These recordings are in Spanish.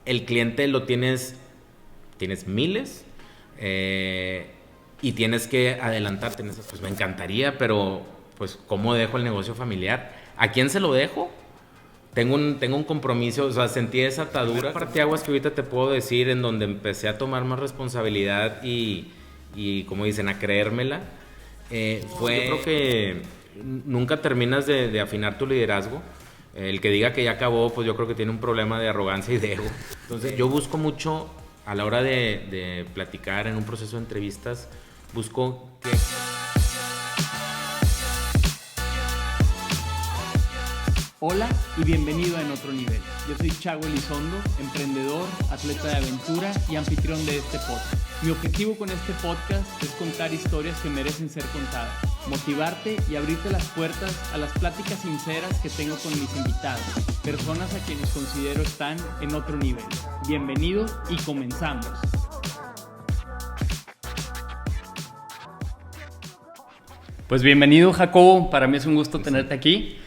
el cliente lo tienes miles, y tienes que adelantarte en eso. Pues me encantaría, pero pues ¿cómo dejo el negocio familiar? ¿A quién se lo dejo? Tengo un compromiso, o sea, sentí esa atadura. Parteaguas que ahorita te puedo decir, en donde empecé a tomar más responsabilidad y como dicen, a creérmela, fue... Yo creo que nunca terminas de afinar tu liderazgo. El que diga que ya acabó, pues yo creo que tiene un problema de arrogancia y de ego. Entonces yo busco mucho, a la hora de platicar en un proceso de entrevistas, busco que... Hola y bienvenido a En Otro Nivel. Yo soy Chago Elizondo, emprendedor, atleta de aventura y anfitrión de este podcast. Mi objetivo con este podcast es contar historias que merecen ser contadas, motivarte y abrirte las puertas a las pláticas sinceras que tengo con mis invitados, personas a quienes considero están en otro nivel. Bienvenido y comenzamos. Pues bienvenido, Jacobo, para mí es un gusto tenerte aquí.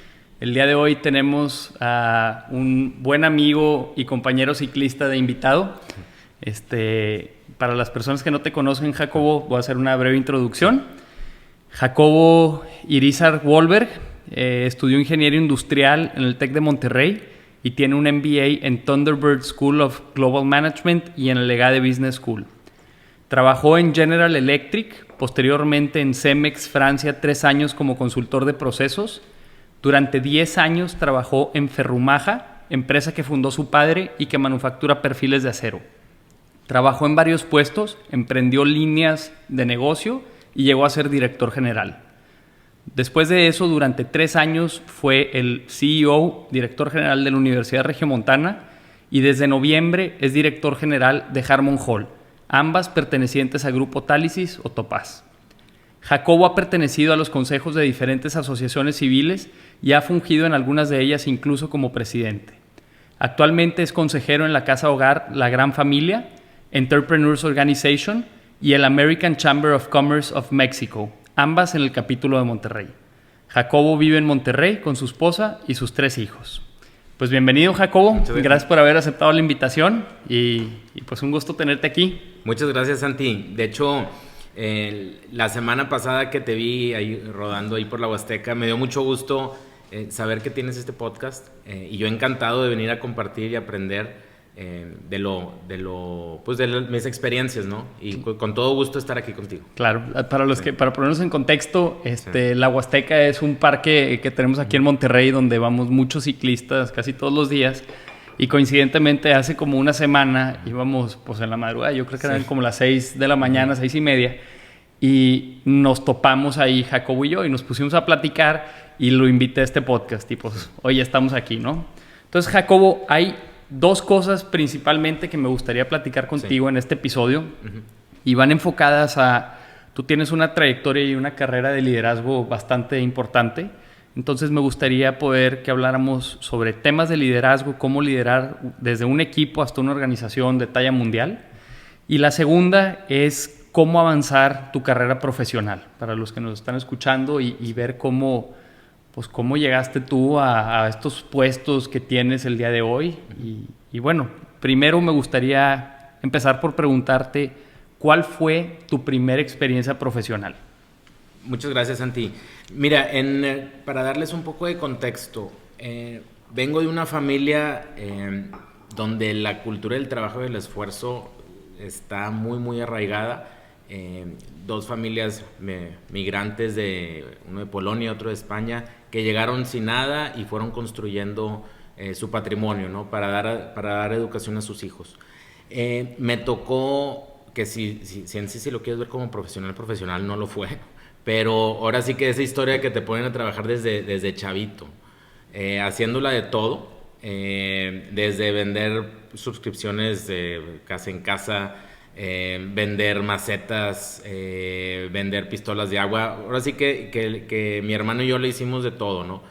El día de hoy tenemos a un buen amigo y compañero ciclista de invitado. Para las personas que no te conocen, Jacobo, voy a hacer una breve introducción. Jacobo Irizar Wolberg estudió Ingeniería Industrial en el TEC de Monterrey y tiene un MBA en Thunderbird School of Global Management y en el EGADE Business School. Trabajó en General Electric, posteriormente en Cemex Francia 3 años como consultor de procesos. Durante 10 años trabajó en Ferrumaja, empresa que fundó su padre y que manufactura perfiles de acero. Trabajó en varios puestos, emprendió líneas de negocio y llegó a ser director general. Después de eso, durante 3 años fue el CEO, director general de la Universidad Regiomontana, y desde noviembre es director general de Harmon Hall, ambas pertenecientes al grupo Tálisis o Topaz. Jacobo ha pertenecido a los consejos de diferentes asociaciones civiles y ha fungido en algunas de ellas incluso como presidente. Actualmente es consejero en la Casa Hogar La Gran Familia, Entrepreneurs Organization y el American Chamber of Commerce of Mexico, ambas en el capítulo de Monterrey. Jacobo vive en Monterrey con su esposa y sus 3 hijos. Pues bienvenido, Jacobo. Gracias por haber aceptado la invitación y pues un gusto tenerte aquí. Muchas gracias, Santi. De hecho, la semana pasada que te vi ahí rodando ahí por la Huasteca, me dio mucho gusto saber que tienes este podcast, y yo encantado de venir a compartir y aprender de mis experiencias, ¿no? Y con todo gusto estar aquí contigo. Claro, para ponernos en contexto, la Huasteca es un parque que tenemos aquí en Monterrey donde vamos muchos ciclistas casi todos los días. Y coincidentemente hace como una semana íbamos pues en la madrugada, yo creo que eran como las 6 de la mañana, 6:30, y nos topamos ahí Jacobo y yo y nos pusimos a platicar y lo invité a este podcast y pues hoy estamos aquí, ¿no? Entonces, Jacobo, hay 2 cosas principalmente que me gustaría platicar contigo en este episodio. Y van enfocadas a... Tú tienes una trayectoria y una carrera de liderazgo bastante importante. Entonces me gustaría poder que habláramos sobre temas de liderazgo, cómo liderar desde un equipo hasta una organización de talla mundial. Y la segunda es cómo avanzar tu carrera profesional, para los que nos están escuchando y ver cómo llegaste tú a estos puestos que tienes el día de hoy. Y bueno, primero me gustaría empezar por preguntarte, ¿cuál fue tu primera experiencia profesional? Muchas gracias, Santi. Mira, para darles un poco de contexto, vengo de una familia donde la cultura del trabajo y del esfuerzo está muy, muy arraigada. 2 familias migrantes, uno de Polonia y otro de España, que llegaron sin nada y fueron construyendo su patrimonio, ¿no? para dar educación a sus hijos. Me tocó que si lo quieres ver como profesional no lo fue. Pero ahora sí que esa historia que te ponen a trabajar desde chavito, haciéndola de todo, desde vender suscripciones de casa en casa, vender macetas, vender pistolas de agua. Ahora sí que mi hermano y yo le hicimos de todo, ¿no?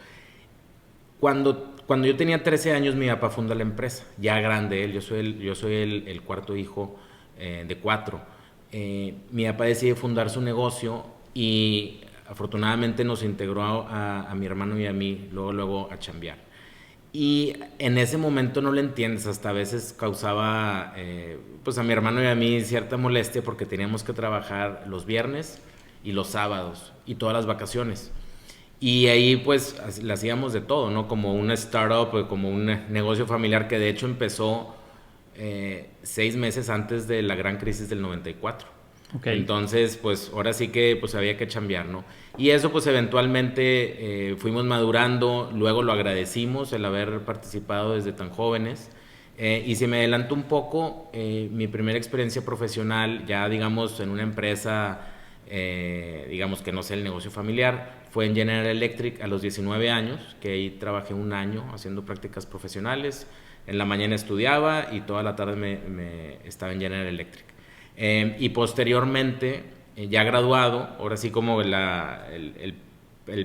Cuando yo tenía 13 años, mi papá funda la empresa, ya grande él. Yo soy el cuarto hijo de 4. Mi papá decide fundar su negocio y afortunadamente nos integró a mi hermano y a mí luego a chambear. Y en ese momento no lo entiendes, hasta a veces causaba pues a mi hermano y a mí cierta molestia porque teníamos que trabajar los viernes y los sábados y todas las vacaciones. Y ahí pues le hacíamos de todo, ¿no? Como una startup, como un negocio familiar que de hecho empezó 6 meses antes de la gran crisis del 94. Okay. Entonces, pues ahora sí que pues había que chambear, ¿no? Y eso pues eventualmente fuimos madurando, luego lo agradecimos el haber participado desde tan jóvenes. Y si me adelanto un poco, mi primera experiencia profesional, ya digamos en una empresa, digamos que no sé, el negocio familiar, fue en General Electric a los 19 años, que ahí trabajé un año haciendo prácticas profesionales. En la mañana estudiaba y toda la tarde me estaba en General Electric. Y posteriormente, ya graduado, ahora sí como el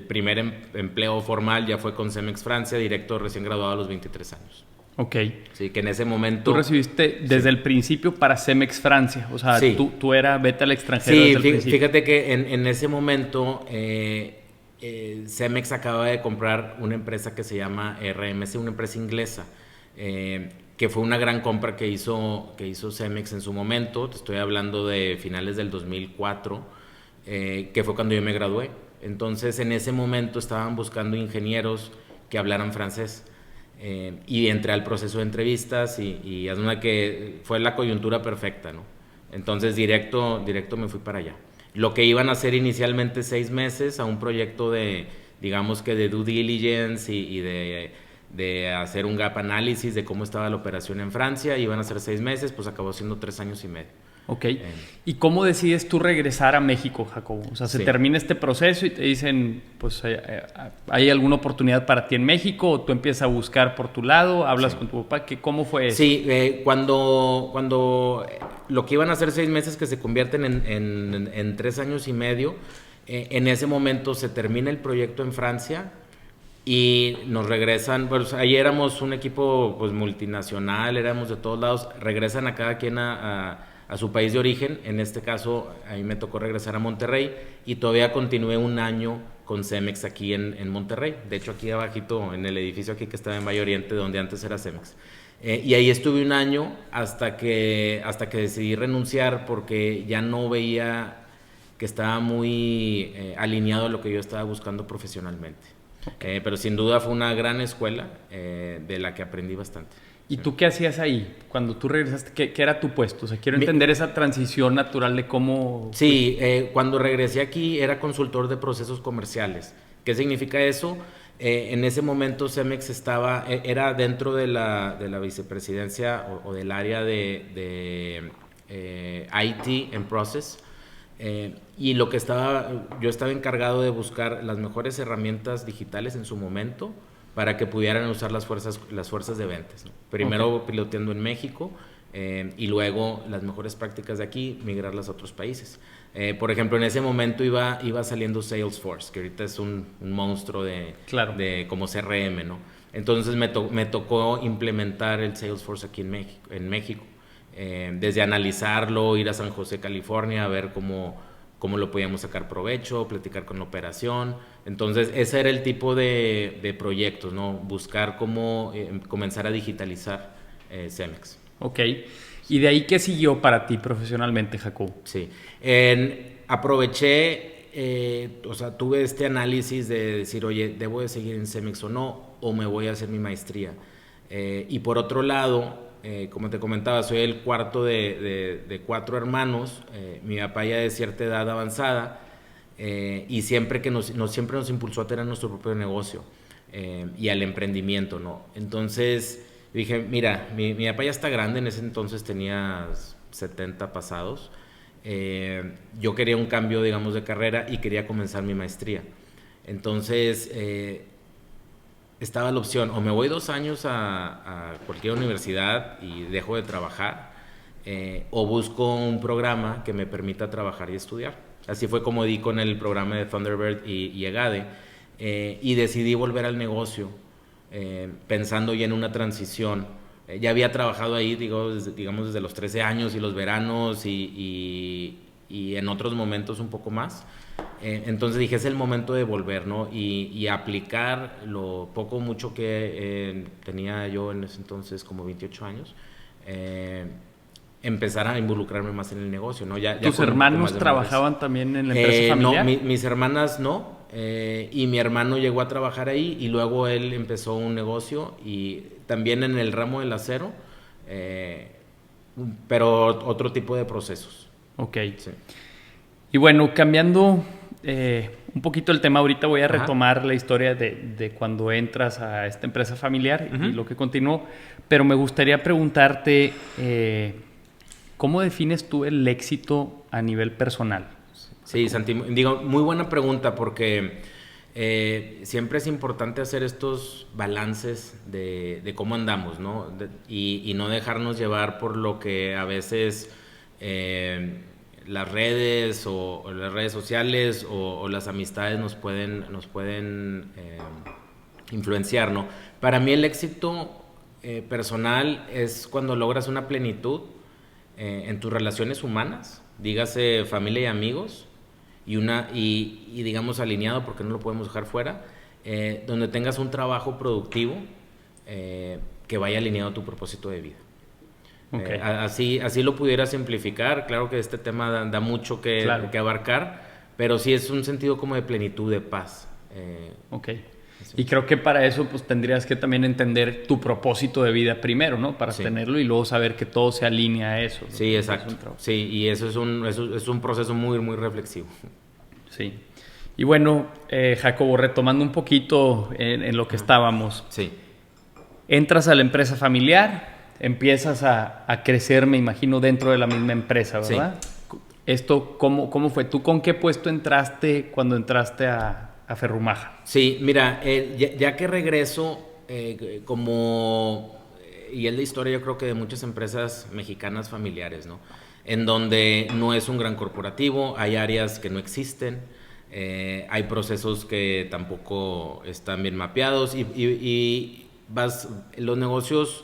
primer empleo formal ya fue con Cemex Francia, directo recién graduado a los 23 años. Ok. Sí, que en ese momento... Tú recibiste desde el principio para Cemex Francia, o sea, sí. tú eras vete al extranjero desde el principio. Fíjate que en ese momento Cemex acaba de comprar una empresa que se llama RMC, una empresa inglesa, que fue una gran compra que hizo Cemex en su momento. Te estoy hablando de finales del 2004, que fue cuando yo me gradué. Entonces, en ese momento estaban buscando ingenieros que hablaran francés. Y entré al proceso de entrevistas y es una que fue la coyuntura perfecta, ¿no? Entonces, directo me fui para allá. Lo que iban a hacer inicialmente 6 meses a un proyecto de, digamos que de due diligence y de hacer un gap análisis de cómo estaba la operación en Francia, iban a ser 6 meses, pues acabó siendo 3 años y medio. Ok. ¿Y cómo decides tú regresar a México, Jacobo? O sea, se termina este proceso y te dicen, pues, ¿hay alguna oportunidad para ti en México? ¿O tú empiezas a buscar por tu lado? ¿Hablas con tu papá? ¿Cómo fue eso? Sí, cuando lo que iban a ser 6 meses que se convierten en 3 años y medio, en ese momento se termina el proyecto en Francia y nos regresan, pues ahí éramos un equipo pues multinacional, éramos de todos lados, regresan a cada quien a su país de origen. En este caso, ahí me tocó regresar a Monterrey y todavía continué un año con Cemex aquí en Monterrey. De hecho, aquí abajito, en el edificio aquí que estaba en Valle Oriente, donde antes era Cemex. Y ahí estuve un año hasta que decidí renunciar porque ya no veía que estaba muy alineado a lo que yo estaba buscando profesionalmente. Okay. Pero sin duda fue una gran escuela de la que aprendí bastante. ¿Y tú qué hacías ahí? Cuando tú regresaste, ¿qué era tu puesto? O sea, quiero entender esa transición natural de cómo... Sí, cuando regresé aquí era consultor de procesos comerciales. ¿Qué significa eso? En ese momento Cemex era dentro de la vicepresidencia o del área de IT and Process. Y yo estaba encargado de buscar las mejores herramientas digitales en su momento para que pudieran usar las fuerzas de ventas, ¿no? Primero piloteando en México y luego las mejores prácticas de aquí, migrarlas a otros países. Por ejemplo, en ese momento iba saliendo Salesforce, que ahorita es un monstruo de como CRM, ¿no? Entonces me tocó implementar el Salesforce aquí en México. Desde analizarlo, ir a San José, California, a ver cómo lo podíamos sacar provecho, platicar con la operación. Entonces, ese era el tipo de proyectos, ¿no? Buscar cómo comenzar a digitalizar Cemex. Ok. ¿Y de ahí qué siguió para ti profesionalmente, Jacobo? Sí. Aproveché, o sea, tuve este análisis de decir, oye, ¿debo de seguir en Cemex o no? ¿O me voy a hacer mi maestría? Y por otro lado... como te comentaba, soy el cuarto de 4 hermanos. Mi papá ya de cierta edad avanzada y siempre nos impulsó a tener nuestro propio negocio y al emprendimiento, ¿no? Entonces dije, mira, mi papá ya está grande, en ese entonces tenía 70 pasados. Yo quería un cambio, digamos, de carrera y quería comenzar mi maestría. Entonces estaba la opción, o me voy 2 años a cualquier universidad y dejo de trabajar, o busco un programa que me permita trabajar y estudiar. Así fue como di con el programa de Thunderbird y EGADE, y decidí volver al negocio, pensando ya en una transición. Ya había trabajado ahí, digamos, desde los 13 años y los veranos y en otros momentos un poco más. Entonces dije, es el momento de volver, ¿no? Y aplicar lo poco o mucho que tenía yo en ese entonces, como 28 años, empezar a involucrarme más en el negocio, ¿no? Ya ¿Tus hermanos trabajaban también en la empresa familiar? No, mis hermanas no, y mi hermano llegó a trabajar ahí y luego él empezó un negocio y también en el ramo del acero, pero otro tipo de procesos. Ok. Sí. Y bueno, cambiando un poquito el tema, ahorita voy a retomar la historia de cuando entras a esta empresa familiar y lo que continuó, pero me gustaría preguntarte, ¿cómo defines tú el éxito a nivel personal? Sí, Santi, digo, muy buena pregunta porque siempre es importante hacer estos balances de cómo andamos, ¿no? Y no dejarnos llevar por lo que a veces las redes o las redes sociales o las amistades nos pueden influenciar, ¿no? Para mí el éxito personal es cuando logras una plenitud en tus relaciones humanas, dígase familia y amigos, y digamos alineado, porque no lo podemos dejar fuera, donde tengas un trabajo productivo que vaya alineado a tu propósito de vida. Okay. Así lo pudiera simplificar. Claro que este tema da mucho que abarcar, pero sí es un sentido como de plenitud, de paz. Ok. Y creo que para eso pues tendrías que también entender tu propósito de vida primero, ¿no? Para tenerlo y luego saber que todo se alinea a eso, ¿no? Sí, exacto. Sí, y eso es un proceso muy, muy reflexivo. Sí. Y bueno, Jacobo, retomando un poquito en lo que estábamos. Sí. Entras a la empresa familiar, empiezas a crecer, me imagino, dentro de la misma empresa, ¿verdad? Sí. ¿Esto cómo fue? ¿Tú con qué puesto entraste cuando entraste a Ferrumaja? Sí, mira, ya que regreso, y es la historia yo creo que de muchas empresas mexicanas familiares, ¿no? En donde no es un gran corporativo, hay áreas que no existen, hay procesos que tampoco están bien mapeados y los negocios,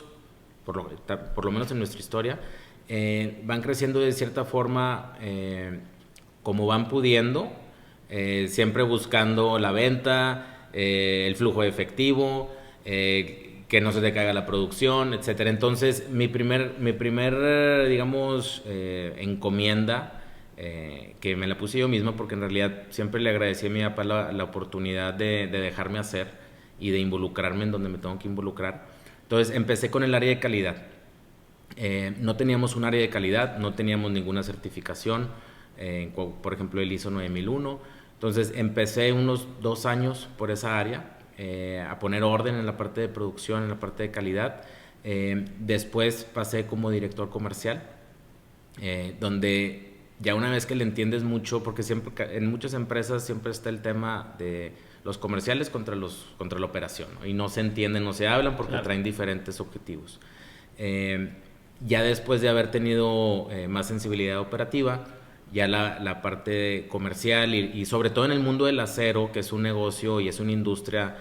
por lo menos en nuestra historia, van creciendo de cierta forma como van pudiendo, siempre buscando la venta, el flujo de efectivo, que no se te caiga la producción, etcétera. Entonces, mi primer digamos, encomienda, que me la puse yo misma, porque en realidad siempre le agradecí a mi papá la oportunidad de dejarme hacer y de involucrarme en donde me tengo que involucrar. Entonces, empecé con el área de calidad. No teníamos un área de calidad, no teníamos ninguna certificación, por ejemplo, el ISO 9001. Entonces, empecé unos 2 años por esa área, a poner orden en la parte de producción, en la parte de calidad. Después pasé como director comercial, donde ya una vez que le entiendes mucho, porque siempre en muchas empresas siempre está el tema de los comerciales contra la operación, ¿no? Y no se entienden, no se hablan porque traen diferentes objetivos. Ya después de haber tenido más sensibilidad operativa, ya la parte comercial y sobre todo en el mundo del acero, que es un negocio y es una industria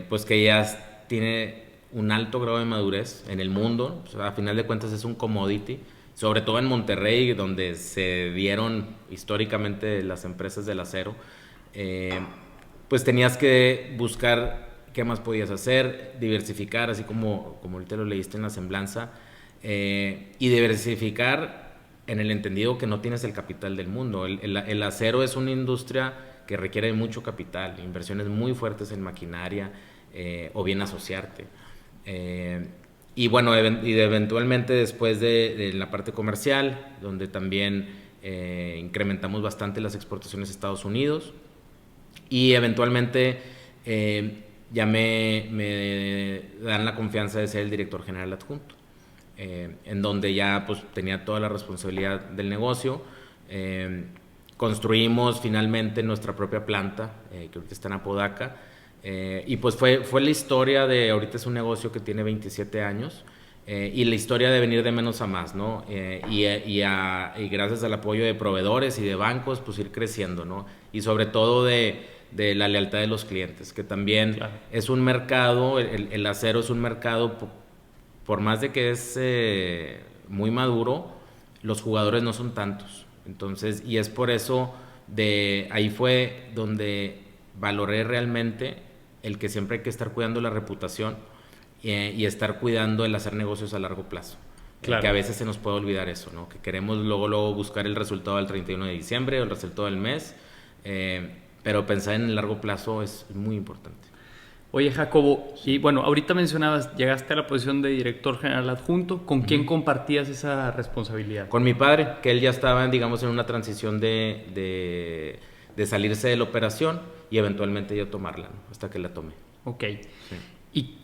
pues que ya tiene un alto grado de madurez en el mundo, pues a final de cuentas es un commodity, sobre todo en Monterrey, donde se dieron históricamente las empresas del acero, pues tenías que buscar qué más podías hacer, diversificar, así como ahorita lo leíste en la semblanza, y diversificar en el entendido que no tienes el capital del mundo. El acero es una industria que requiere mucho capital, inversiones muy fuertes en maquinaria, o bien asociarte. Y bueno, eventualmente después de la parte comercial, donde también incrementamos bastante las exportaciones a Estados Unidos, y eventualmente ya me dan la confianza de ser el director general adjunto, en donde ya pues tenía toda la responsabilidad del negocio. Construimos finalmente nuestra propia planta, que ahorita está en Apodaca, y pues fue la historia de, ahorita es un negocio que tiene 27 años, y la historia de venir de menos a más, ¿no? Y gracias al apoyo de proveedores y de bancos, pues ir creciendo, ¿no? Y sobre todo de la lealtad de los clientes, que también es un mercado, el acero es un mercado, por más de que es muy maduro, los jugadores no son tantos. Entonces, y es por eso Ahí fue donde valoré realmente el que siempre hay que estar cuidando la reputación y estar cuidando el hacer negocios a largo plazo. Claro. Que a veces se nos puede olvidar eso, ¿no? Que queremos luego buscar el resultado del 31 de diciembre o el resultado del mes, pero pensar en el largo plazo es muy importante. Oye, Jacobo, y bueno, ahorita mencionabas, llegaste a la posición de director general adjunto. ¿Con quién compartías esa responsabilidad? Con mi padre, que él ya estaba, digamos, en una transición de salirse de la operación y eventualmente yo tomarla, ¿no? Hasta que la tomé. Ok. Sí.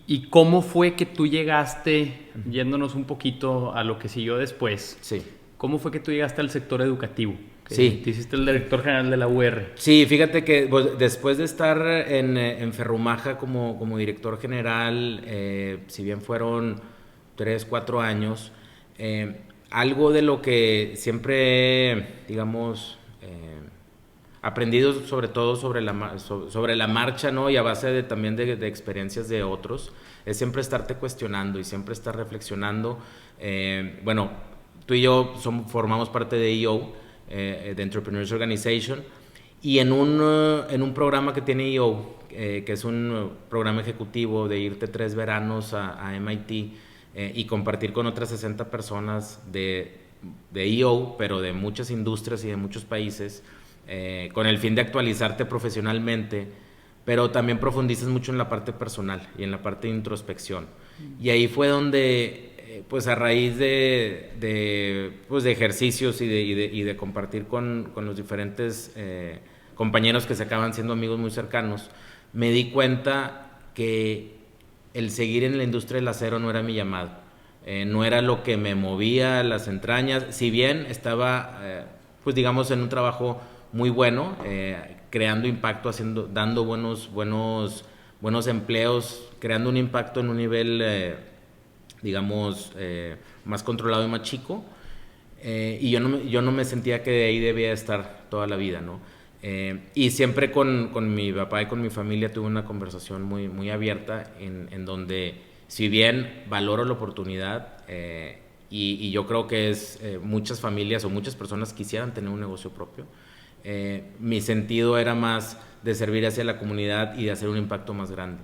¿Y cómo fue que tú llegaste, yéndonos un poquito a lo que siguió después? Sí. ¿Cómo fue que tú llegaste al sector educativo? Sí. Te hiciste el director general de la UR. Sí, fíjate que pues, después de estar en Ferrumaja como director general, si bien fueron 3, 4 años, algo de lo que siempre, digamos, aprendido sobre todo sobre la marcha, ¿no? Y a base también de experiencias de otros, es siempre estarte cuestionando y siempre estar reflexionando. Bueno, tú y yo formamos parte de EO, de Entrepreneurs Organization, y en un programa que tiene EO, que es un programa ejecutivo de irte 3 veranos a MIT y compartir con otras 60 personas de EO, pero de muchas industrias y de muchos países, con el fin de actualizarte profesionalmente, pero también profundizas mucho en la parte personal y en la parte de introspección. Y ahí fue donde pues a raíz de ejercicios y de compartir con los diferentes compañeros que se acaban siendo amigos muy cercanos, me di cuenta que el seguir en la industria del acero no era mi llamado, no era lo que me movía las entrañas, si bien estaba pues digamos en un trabajo muy bueno, creando impacto, dando buenos empleos, creando un impacto en un nivel digamos, más controlado y más chico, y yo no me sentía que de ahí debía estar toda la vida, ¿no? Y siempre con mi papá y con mi familia tuve una conversación muy abierta en donde, si bien valoro la oportunidad, y yo creo que muchas familias o muchas personas quisieran tener un negocio propio, mi sentido era más de servir hacia la comunidad y de hacer un impacto más grande.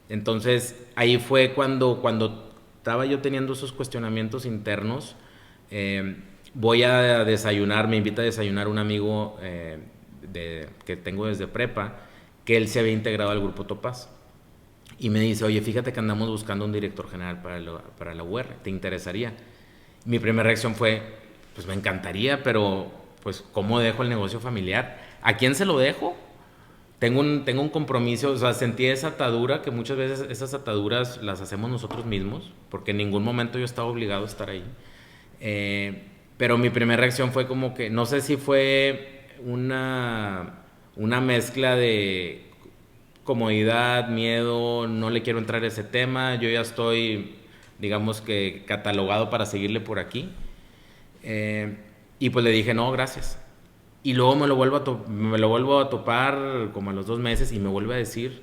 Entonces ahí fue cuando estaba yo teniendo esos cuestionamientos internos. Voy a desayunar, me invita a desayunar un amigo que tengo desde prepa, que él se había integrado al grupo Topaz, y me dice, oye, fíjate que andamos buscando un director general para la UR, ¿te interesaría? Mi primera reacción fue, pues me encantaría, pero pues ¿cómo dejo el negocio familiar? ¿A quién se lo dejo? Tengo un compromiso, o sea, sentí esa atadura, que muchas veces esas ataduras las hacemos nosotros mismos, porque en ningún momento yo estaba obligado a estar ahí. Pero mi primera reacción fue como que, no sé si fue una mezcla de comodidad, miedo, no le quiero entrar a ese tema, yo ya estoy, digamos que catalogado para seguirle por aquí. Y pues le dije, no, gracias. Y luego me lo vuelvo a topar como a los 2 meses y me vuelve a decir,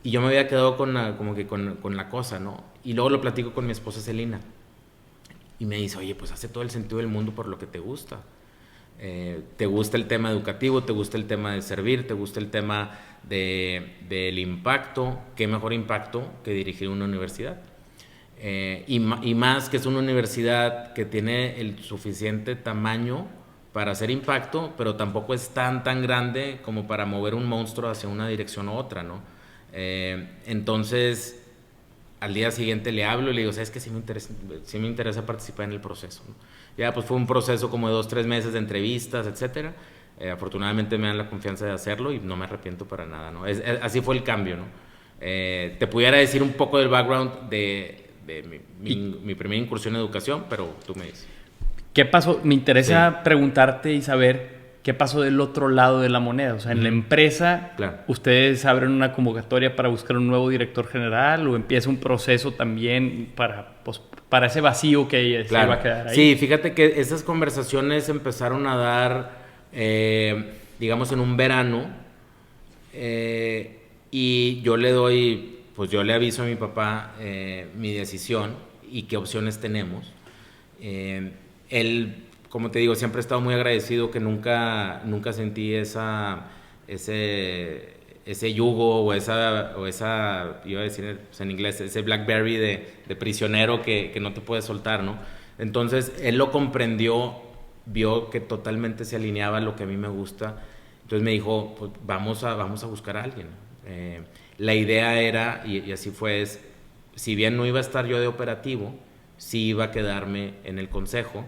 y yo me había quedado con la cosa, ¿no? Y luego lo platico con mi esposa Celina y me dice, oye, pues hace todo el sentido del mundo por lo que te gusta. Te gusta el tema educativo, te gusta el tema de servir, te gusta el tema del impacto. ¿Qué mejor impacto que dirigir una universidad? Y más que es una universidad que tiene el suficiente tamaño para hacer impacto, pero tampoco es tan grande como para mover un monstruo hacia una dirección u otra, ¿no? Entonces, al día siguiente le hablo y le digo, ¿sabes qué? Sí me interesa participar en el proceso, ¿no? Ya, pues fue un proceso como de 2, 3 meses de entrevistas, etcétera. Afortunadamente me dan la confianza de hacerlo y no me arrepiento para nada, ¿no? Así fue el cambio, ¿no? Te pudiera decir un poco del background de mi primera incursión en educación, pero tú me dices. ¿Qué pasó? Me interesa preguntarte y saber qué pasó del otro lado de la moneda. O sea, en la empresa, claro, ¿ustedes abren una convocatoria para buscar un nuevo director general o empieza un proceso también para ese vacío que se va a quedar ahí? Sí, fíjate que esas conversaciones empezaron a dar, digamos, en un verano, y yo le aviso a mi papá mi decisión y qué opciones tenemos. Él, como te digo, siempre he estado muy agradecido que nunca sentí ese yugo o esa, iba a decir pues en inglés, ese Blackberry de prisionero que no te puede soltar, ¿no? Entonces, él lo comprendió, vio que totalmente se alineaba a lo que a mí me gusta. Entonces me dijo, pues vamos a buscar a alguien. La idea era, y así fue, si bien no iba a estar yo de operativo, sí iba a quedarme en el consejo,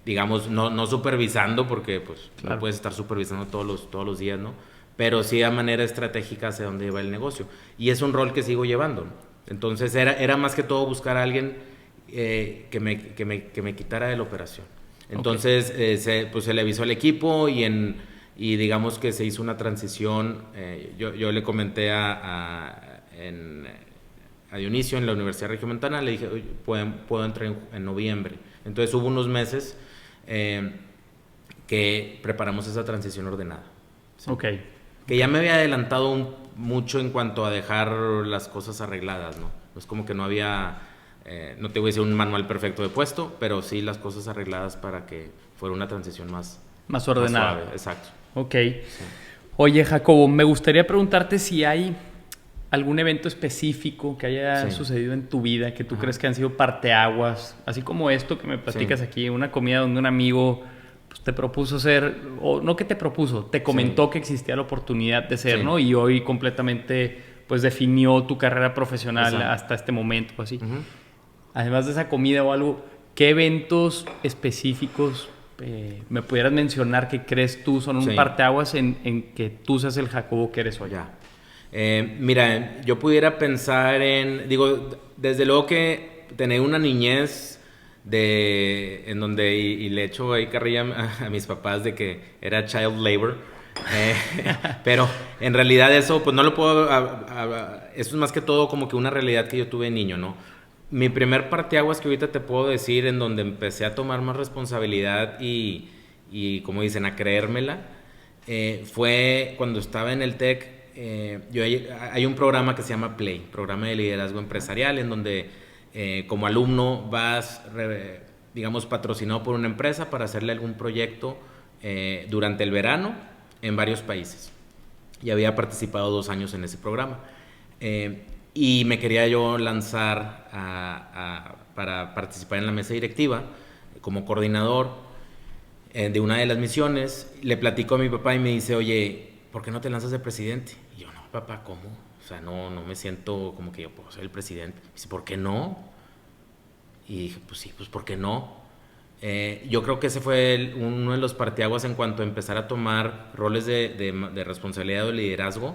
digamos, no supervisando, porque pues claro, no puedes estar supervisando todos los días, ¿no? Pero sí a manera estratégica hacia dónde iba el negocio. Y es un rol que sigo llevando. Entonces era más que todo buscar a alguien que me quitara de la operación. Entonces se le avisó al equipo y digamos que se hizo una transición. Yo le comenté a Dionisio en la Universidad Regiomontana, le dije, puedo entrar en noviembre. Entonces hubo unos meses que preparamos esa transición ordenada. ¿Sí? Ok. Que ya me había adelantado mucho en cuanto a dejar las cosas arregladas, ¿no? Es como que no había, no te voy a decir un manual perfecto de puesto, pero sí las cosas arregladas para que fuera una transición más ordenada. Más suave. Exacto. Ok. Sí. Oye, Jacobo, me gustaría preguntarte si hay algún evento específico que haya sucedido en tu vida que tú crees que han sido parteaguas, así como esto que me platicas aquí, una comida donde un amigo pues, te propuso ser, o no que te propuso, te comentó que existía la oportunidad de ser, ¿no? Y hoy completamente pues definió tu carrera profesional hasta este momento, así. Además de esa comida o algo, ¿qué eventos específicos me pudieras mencionar que crees tú son un parteaguas en que tú seas el Jacobo que eres hoy? Mira, yo pudiera pensar desde luego que tener una niñez en donde, y le echo ahí carrilla a mis papás de que era child labor, pero en realidad eso, pues no lo puedo, eso es más que todo como que una realidad que yo tuve de niño, ¿no? Mi primer parteaguas que ahorita te puedo decir en donde empecé a tomar más responsabilidad y como dicen, a creérmela, fue cuando estaba en el TEC. Hay un programa que se llama Play, programa de liderazgo empresarial, en donde como alumno vas, digamos, patrocinado por una empresa para hacerle algún proyecto durante el verano en varios países. Y había participado 2 años en ese programa. Y me quería yo lanzar para participar en la mesa directiva como coordinador de una de las misiones. Le platico a mi papá y me dice, oye, ¿por qué no te lanzas de presidente? Y yo, no, papá, ¿cómo? O sea, no me siento como que yo puedo ser el presidente. Y dice, ¿por qué no? Y dije, pues sí, pues ¿por qué no? Yo creo que ese fue uno de los parteaguas en cuanto a empezar a tomar roles de responsabilidad o liderazgo.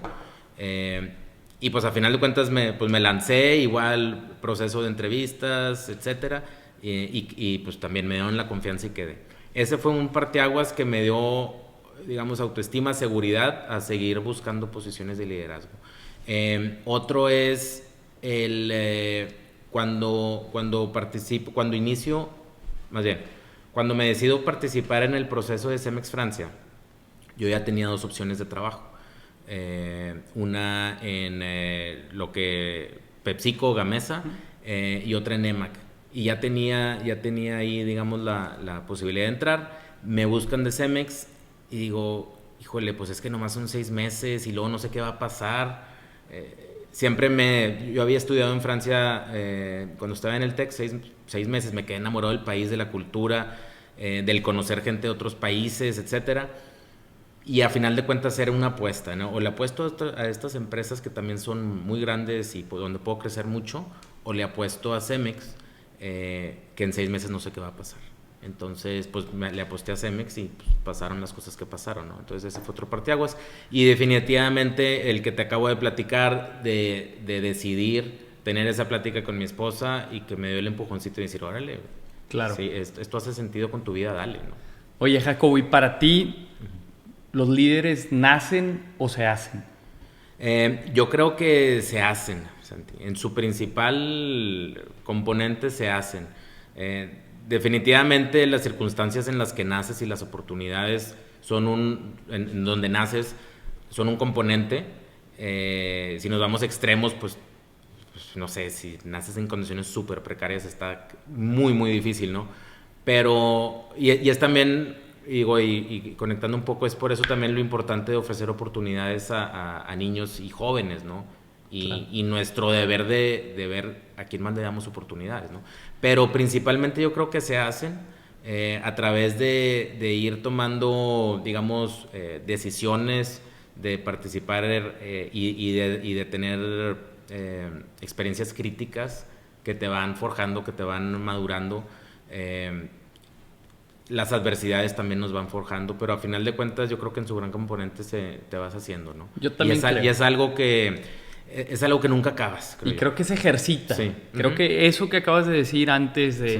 Y pues a final de cuentas me lancé, igual proceso de entrevistas, etcétera, y pues también me dieron la confianza y quedé. Ese fue un parteaguas que me dio, digamos, autoestima, seguridad a seguir buscando posiciones de liderazgo. Otro es cuando me decido participar en el proceso de Cemex Francia, yo ya tenía 2 opciones de trabajo. Una en lo que PepsiCo, Gamesa, y otra en EMAC. Y ya tenía ahí, digamos, la posibilidad de entrar. Me buscan de Cemex y digo, híjole, pues es que nomás son 6 meses y luego no sé qué va a pasar. Yo había estudiado en Francia cuando estaba en el TEC, 6 meses, me quedé enamorado del país, de la cultura, del conocer gente de otros países, etcétera. Y a final de cuentas era una apuesta, ¿no? O le apuesto a estas empresas que también son muy grandes y donde puedo crecer mucho, o le apuesto a Cemex, que en 6 meses no sé qué va a pasar. Entonces, pues le aposté a Cemex y pues, pasaron las cosas que pasaron, ¿no? Entonces ese fue otro parteaguas. Y definitivamente el que te acabo de platicar, de decidir tener esa plática con mi esposa y que me dio el empujoncito y decir, órale, claro, sí, esto hace sentido con tu vida, dale, ¿no? Oye, Jacobo, ¿y para ti los líderes nacen o se hacen? Yo creo que se hacen, Santi. En su principal componente se hacen. Definitivamente las circunstancias en las que naces y las oportunidades en donde naces son un componente. Si nos vamos a extremos, pues no sé, si naces en condiciones súper precarias está muy, muy difícil, ¿no? Pero, y es también, digo, y conectando un poco, es por eso también lo importante de ofrecer oportunidades a niños y jóvenes, ¿no? Claro. Y nuestro deber de ver a quién más le damos oportunidades, ¿no? Pero principalmente yo creo que se hacen a través de ir tomando, digamos, decisiones, de participar y de tener experiencias críticas que te van forjando, que te van madurando. Las adversidades también nos van forjando, pero a final de cuentas yo creo que en su gran componente te vas haciendo, ¿no? Yo también creo. Y es algo que nunca acabas, Y creo que se ejercita. Sí. Creo que eso que acabas de decir antes Sí.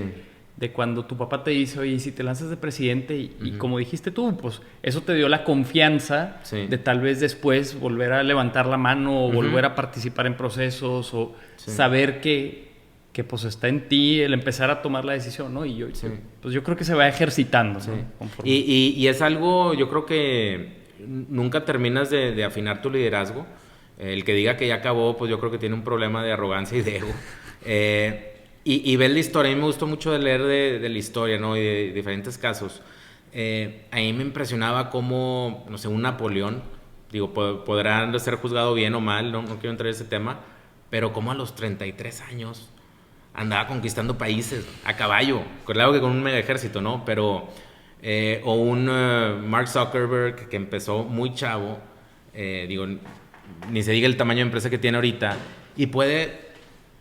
de cuando tu papá te dice, oye, si te lanzas de presidente, y como dijiste tú, pues eso te dio la confianza Sí. de tal vez después volver a levantar la mano o volver a participar en procesos o Sí. saber que pues está en ti el empezar a tomar la decisión, ¿no? Y Sí. pues yo creo que se va ejercitando, Sí. ¿no? Conforme. Y es algo, yo creo que nunca terminas de afinar tu liderazgo. El que diga que ya acabó, pues yo creo que tiene un problema de arrogancia y de ego. Y ves la historia. A mí me gustó mucho de leer de la historia, ¿no? Y de diferentes casos. A mí me impresionaba cómo, no sé, un Napoleón, digo, podrán ser juzgado bien o mal, no quiero entrar en ese tema, pero como a los 33 años andaba conquistando países a caballo, claro que con un mega ejército, ¿no? Pero, o un Mark Zuckerberg que empezó muy chavo, digo, ni se diga el tamaño de empresa que tiene ahorita, y puede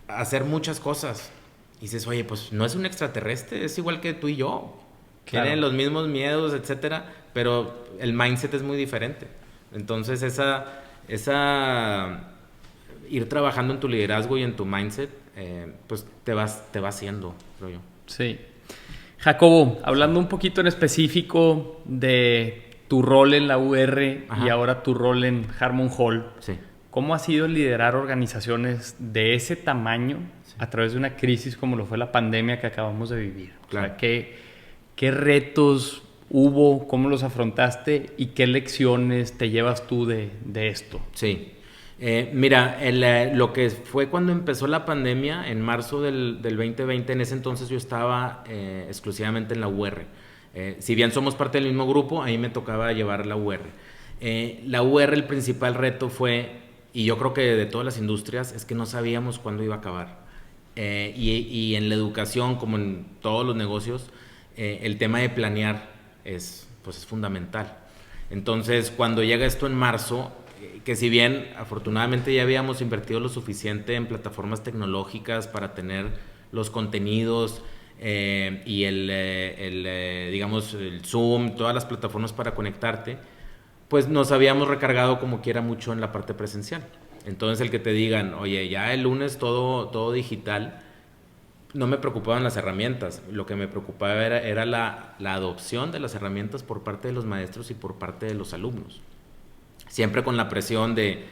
hacer muchas cosas. Y dices, oye, pues no es un extraterrestre, es igual que tú y yo. Claro. Tiene los mismos miedos, etcétera, pero el mindset es muy diferente. Entonces, ir trabajando en tu liderazgo y en tu mindset, pues te va haciendo, creo yo. Sí. Jacobo, hablando un poquito en específico de tu rol en la UR Ajá. y ahora tu rol en Harmon Hall, Sí. ¿cómo ha sido liderar organizaciones de ese tamaño a través de una crisis como lo fue la pandemia que acabamos de vivir? Claro. O sea, ¿qué retos hubo? ¿Cómo los afrontaste? ¿Y qué lecciones te llevas tú de esto? Sí. Mira, lo que fue cuando empezó la pandemia, en marzo del 2020, en ese entonces yo estaba exclusivamente en la UR. Si bien somos parte del mismo grupo, ahí me tocaba llevar la UR. La UR, el principal reto fue, y yo creo que de todas las industrias, es que no sabíamos cuándo iba a acabar. Y en la educación, como en todos los negocios, el tema de planear es fundamental. Entonces, cuando llega esto en marzo, que si bien afortunadamente ya habíamos invertido lo suficiente en plataformas tecnológicas para tener los contenidos y digamos, el Zoom, todas las plataformas para conectarte, pues nos habíamos recargado como quiera mucho en la parte presencial. Entonces el que te digan, oye, ya el lunes todo digital, no me preocupaban las herramientas, lo que me preocupaba era la adopción de las herramientas por parte de los maestros y por parte de los alumnos. Siempre con la presión de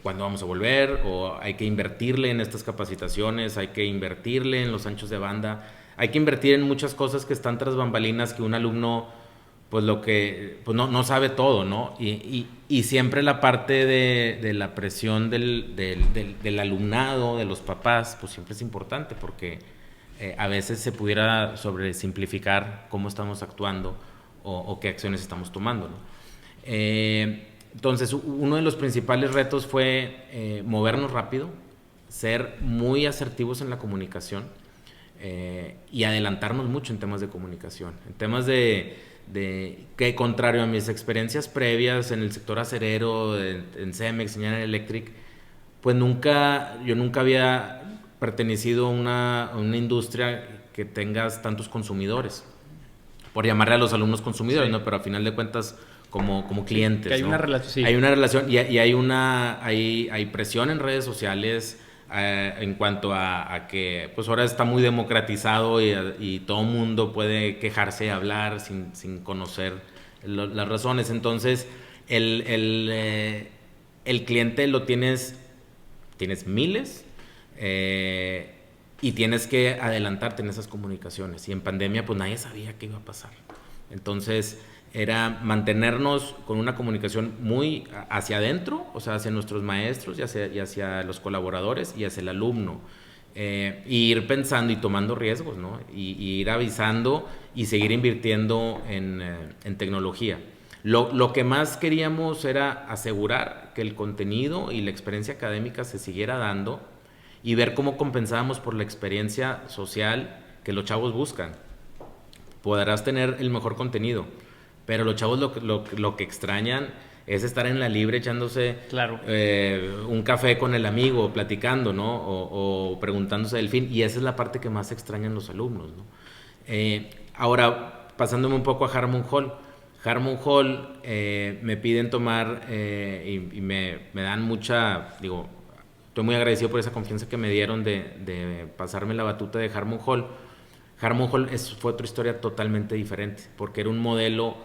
cuándo vamos a volver, o hay que invertirle en estas capacitaciones, hay que invertirle en los anchos de banda, hay que invertir en muchas cosas que están tras bambalinas que un alumno pues no sabe todo, ¿no? Y siempre la parte de la presión del alumnado, de los papás, pues siempre es importante porque a veces se pudiera sobresimplificar cómo estamos actuando o qué acciones estamos tomando, ¿no? Entonces, uno de los principales retos fue movernos rápido, ser muy asertivos en la comunicación y adelantarnos mucho en temas de comunicación, en temas que contrario a mis experiencias previas en el sector acerero, en Cemex, General Electric, pues yo nunca había pertenecido a una industria que tengas tantos consumidores, por llamarle a los alumnos consumidores, sí, ¿no? Pero a final de cuentas como clientes, sí, que hay, ¿no? una relación, sí. Hay una relación y hay presión en redes sociales en cuanto a que pues ahora está muy democratizado y todo el mundo puede quejarse y hablar sin conocer las razones. Entonces el cliente lo tienes miles y tienes que adelantarte en esas comunicaciones, y en pandemia pues nadie sabía qué iba a pasar. Entonces era mantenernos con una comunicación muy hacia adentro, o sea, hacia nuestros maestros y hacia los colaboradores y hacia el alumno. y ir pensando y tomando riesgos, ¿no? Y ir avisando y seguir invirtiendo en tecnología. Lo que más queríamos era asegurar que el contenido y la experiencia académica se siguiera dando y ver cómo compensábamos por la experiencia social que los chavos buscan. Podrás tener el mejor contenido, pero los chavos lo que extrañan es estar en la libre echándose Claro. Un café con el amigo, platicando, ¿no? O preguntándose del fin, y esa es la parte que más extrañan los alumnos, ¿no? Ahora, pasándome un poco a Harmon Hall. Harmon Hall me piden tomar y me dan mucha, digo, estoy muy agradecido por esa confianza que me dieron de pasarme la batuta de Harmon Hall. Harmon Hall fue otra historia totalmente diferente, porque era un modelo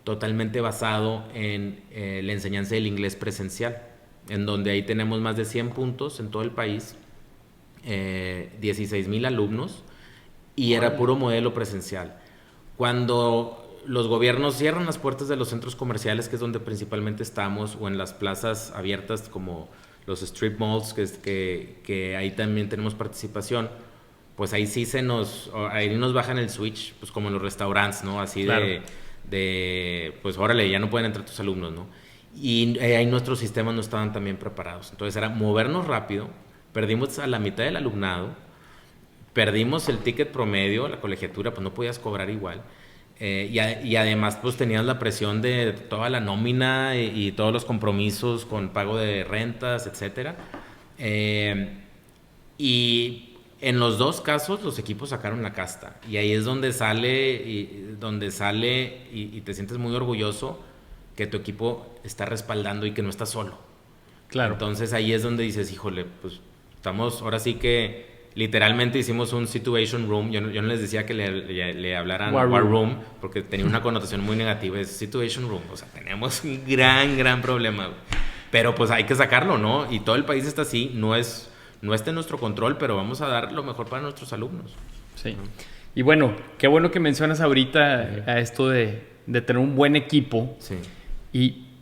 totalmente basado en la enseñanza del inglés presencial, en donde ahí tenemos más de 100 puntos en todo el país, 16,000 alumnos, y era puro modelo presencial. Cuando los gobiernos cierran las puertas de los centros comerciales, que es donde principalmente estamos, o en las plazas abiertas como los strip malls, que ahí también tenemos participación, pues ahí sí ahí nos bajan el switch, pues como en los restaurantes, ¿no? Así Claro. pues órale, ya no pueden entrar tus alumnos, ¿no? Y ahí nuestros sistemas no estaban tan bien preparados. Entonces era movernos rápido, perdimos a la mitad del alumnado, perdimos el ticket promedio, la colegiatura, pues no podías cobrar igual. Y además pues tenías la presión de toda la nómina y todos los compromisos con pago de rentas, etcétera. Y en los dos casos los equipos sacaron la casta, y ahí es donde sale y te sientes muy orgulloso que tu equipo está respaldando y que no estás solo. Claro. Entonces ahí es donde dices, híjole, pues estamos, ahora sí que literalmente hicimos un situation room. Yo no les decía que le hablaran War room, porque tenía una connotación muy negativa. Es situation room, o sea, tenemos un gran problema, pero pues hay que sacarlo, ¿no? Y todo el país está así, no está en nuestro control, pero vamos a dar lo mejor para nuestros alumnos. Sí. Y bueno, qué bueno que mencionas ahorita a esto de tener un buen equipo. Sí.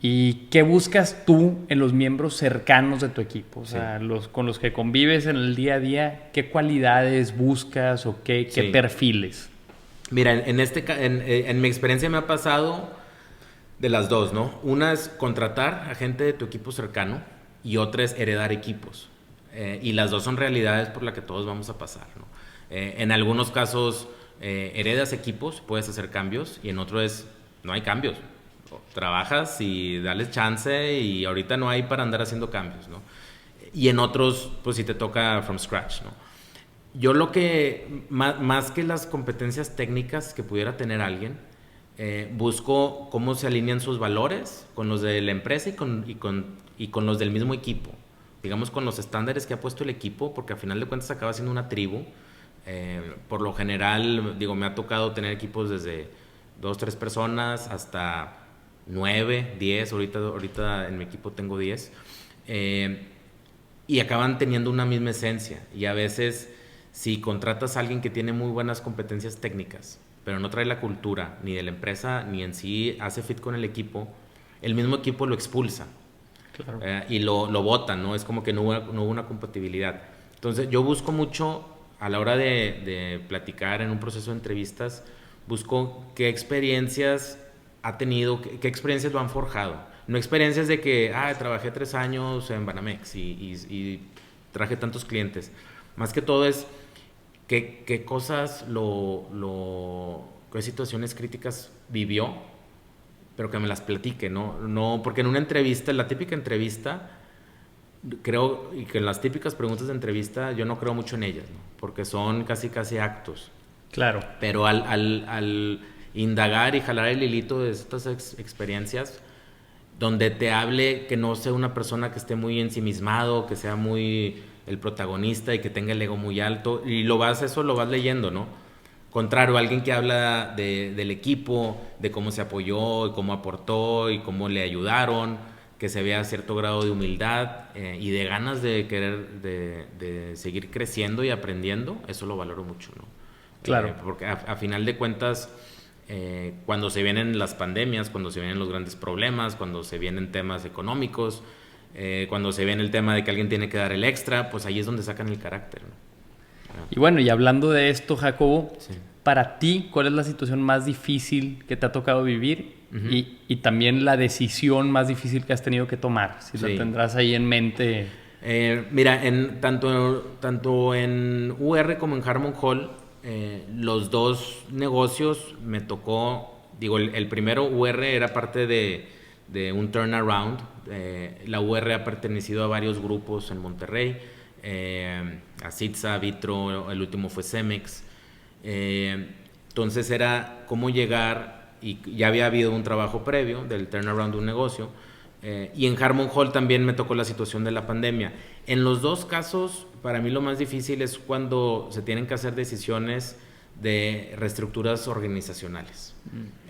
¿Y qué buscas tú en los miembros cercanos de tu equipo? O sea, con los que convives en el día a día, ¿qué cualidades buscas o qué perfiles? Mira, en mi experiencia me ha pasado de las dos, ¿no? Una es contratar a gente de tu equipo cercano y otra es heredar equipos. Y las dos son realidades por las que todos vamos a pasar, ¿no? En algunos casos heredas equipos, puedes hacer cambios, y en otros no hay cambios. Trabajas y dales chance, y ahorita no hay para andar haciendo cambios, ¿no? Y en otros, pues sí te toca from scratch, ¿no? Yo lo que, más que las competencias técnicas que pudiera tener alguien, busco cómo se alinean sus valores con los de la empresa y con los del mismo equipo. Digamos, con los estándares que ha puesto el equipo, porque al final de cuentas acaba siendo una tribu. Por lo general, digo, me ha tocado tener equipos desde 2, 3 personas hasta 9, 10, ahorita en mi equipo tengo 10, y acaban teniendo una misma esencia. Y a veces, si contratas a alguien que tiene muy buenas competencias técnicas, pero no trae la cultura ni de la empresa, ni en sí hace fit con el equipo, el mismo equipo lo expulsa. Claro. Y lo botan, ¿no? Es como que no hubo una compatibilidad. Entonces yo busco mucho, a la hora de platicar en un proceso de entrevistas, busco qué experiencias ha tenido, qué experiencias lo han forjado. No experiencias de que, trabajé 3 años en Banamex y traje tantos clientes. Más que todo es qué cosas qué situaciones críticas vivió, pero que me las platique, ¿no? Porque en una entrevista, la típica entrevista, creo, y que en las típicas preguntas de entrevista, yo no creo mucho en ellas, ¿no? Porque son casi actos. Claro. Pero al indagar y jalar el hilito de estas experiencias, donde te hable, que no sea una persona que esté muy ensimismado, que sea muy el protagonista y que tenga el ego muy alto, y lo vas leyendo, ¿no? Contrario, alguien que habla del equipo, de cómo se apoyó, y cómo aportó y cómo le ayudaron, que se vea cierto grado de humildad y de ganas de querer de seguir creciendo y aprendiendo, eso lo valoro mucho, ¿no? Claro. Porque a final de cuentas, cuando se vienen las pandemias, cuando se vienen los grandes problemas, cuando se vienen temas económicos, cuando se viene el tema de que alguien tiene que dar el extra, pues ahí es donde sacan el carácter, ¿no? Y bueno, y hablando de esto, Jacobo, Sí. para ti, ¿cuál es la situación más difícil que te ha tocado vivir? Ujú. Y también la decisión más difícil que has tenido que tomar, si Sí. la tendrás ahí en mente. Mira, tanto en UR como en Harmon Hall, los dos negocios me tocó, digo, el primero UR era parte de un turnaround. La UR ha pertenecido a varios grupos en Monterrey, a Citza, Vitro, el último fue Cemex. Entonces era cómo llegar, y ya había habido un trabajo previo del turnaround de un negocio. Y en Harmon Hall también me tocó la situación de la pandemia. En los dos casos, para mí lo más difícil es cuando se tienen que hacer decisiones de reestructuras organizacionales,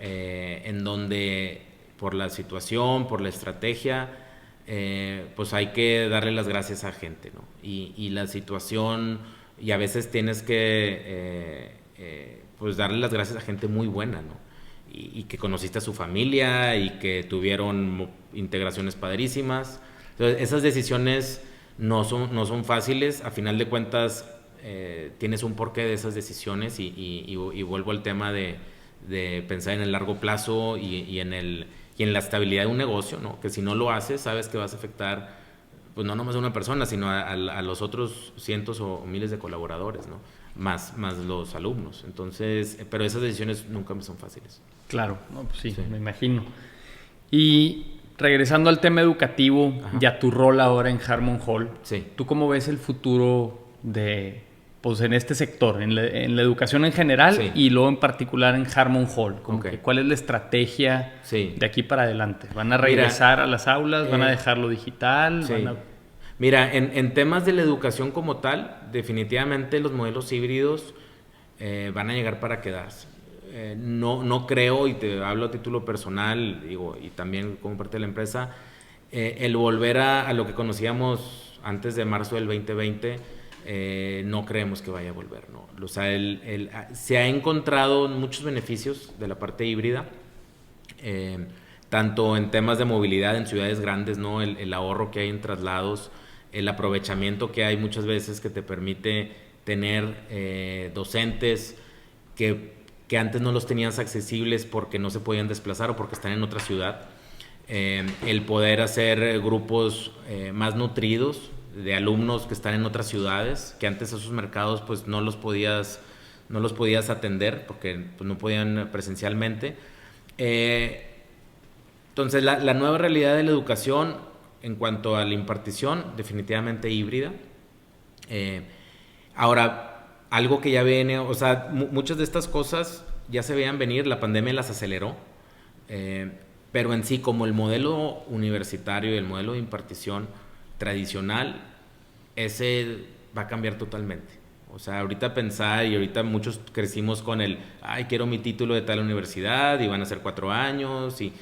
en donde por la situación, por la estrategia, pues hay que darle las gracias a gente, ¿no? Y la situación, y a veces tienes que pues darle las gracias a gente muy buena, ¿no? Y que conociste a su familia y que tuvieron integraciones padrísimas. Entonces, esas decisiones no son fáciles. A final de cuentas, tienes un porqué de esas decisiones y vuelvo al tema de pensar en el largo plazo y en la estabilidad de un negocio, ¿no? Que si no lo haces, sabes que vas a afectar, pues no nomás a una persona, sino a los otros cientos o miles de colaboradores, ¿no? Más los alumnos. Entonces, pero esas decisiones nunca me son fáciles. Claro, no, pues sí, me imagino. Y regresando al tema educativo, Ajá. y a tu rol ahora en Harmon Hall, Sí. ¿tú cómo ves el futuro pues en este sector, en la educación en general Sí. y luego en particular en Harmon Hall? Como Ok. que, ¿cuál es la estrategia Sí. de aquí para adelante? ¿Van a regresar a las aulas? ¿Van a dejarlo digital? Sí. ¿Van a... Mira, en temas de la educación como tal, definitivamente los modelos híbridos van a llegar para quedarse. No creo, y te hablo a título personal, digo, y también como parte de la empresa, el volver a lo que conocíamos antes de marzo del 2020, no creemos que vaya a volver, ¿no? O sea, se ha encontrado muchos beneficios de la parte híbrida, tanto en temas de movilidad en ciudades grandes, ¿no? El ahorro que hay en traslados, el aprovechamiento que hay muchas veces que te permite tener docentes que antes no los tenías accesibles porque no se podían desplazar o porque están en otra ciudad. El poder hacer grupos más nutridos de alumnos que están en otras ciudades, que antes esos mercados pues no los podías atender porque pues, no podían presencialmente. Entonces la nueva realidad de la educación en cuanto a la impartición, definitivamente híbrida. Ahora, algo que ya viene, o sea, muchas de estas cosas ya se veían venir, la pandemia las aceleró, pero en sí como el modelo universitario y el modelo de impartición tradicional, ese va a cambiar totalmente. O sea, ahorita pensar, y ahorita muchos crecimos con quiero mi título de tal universidad y van a ser 4 años, y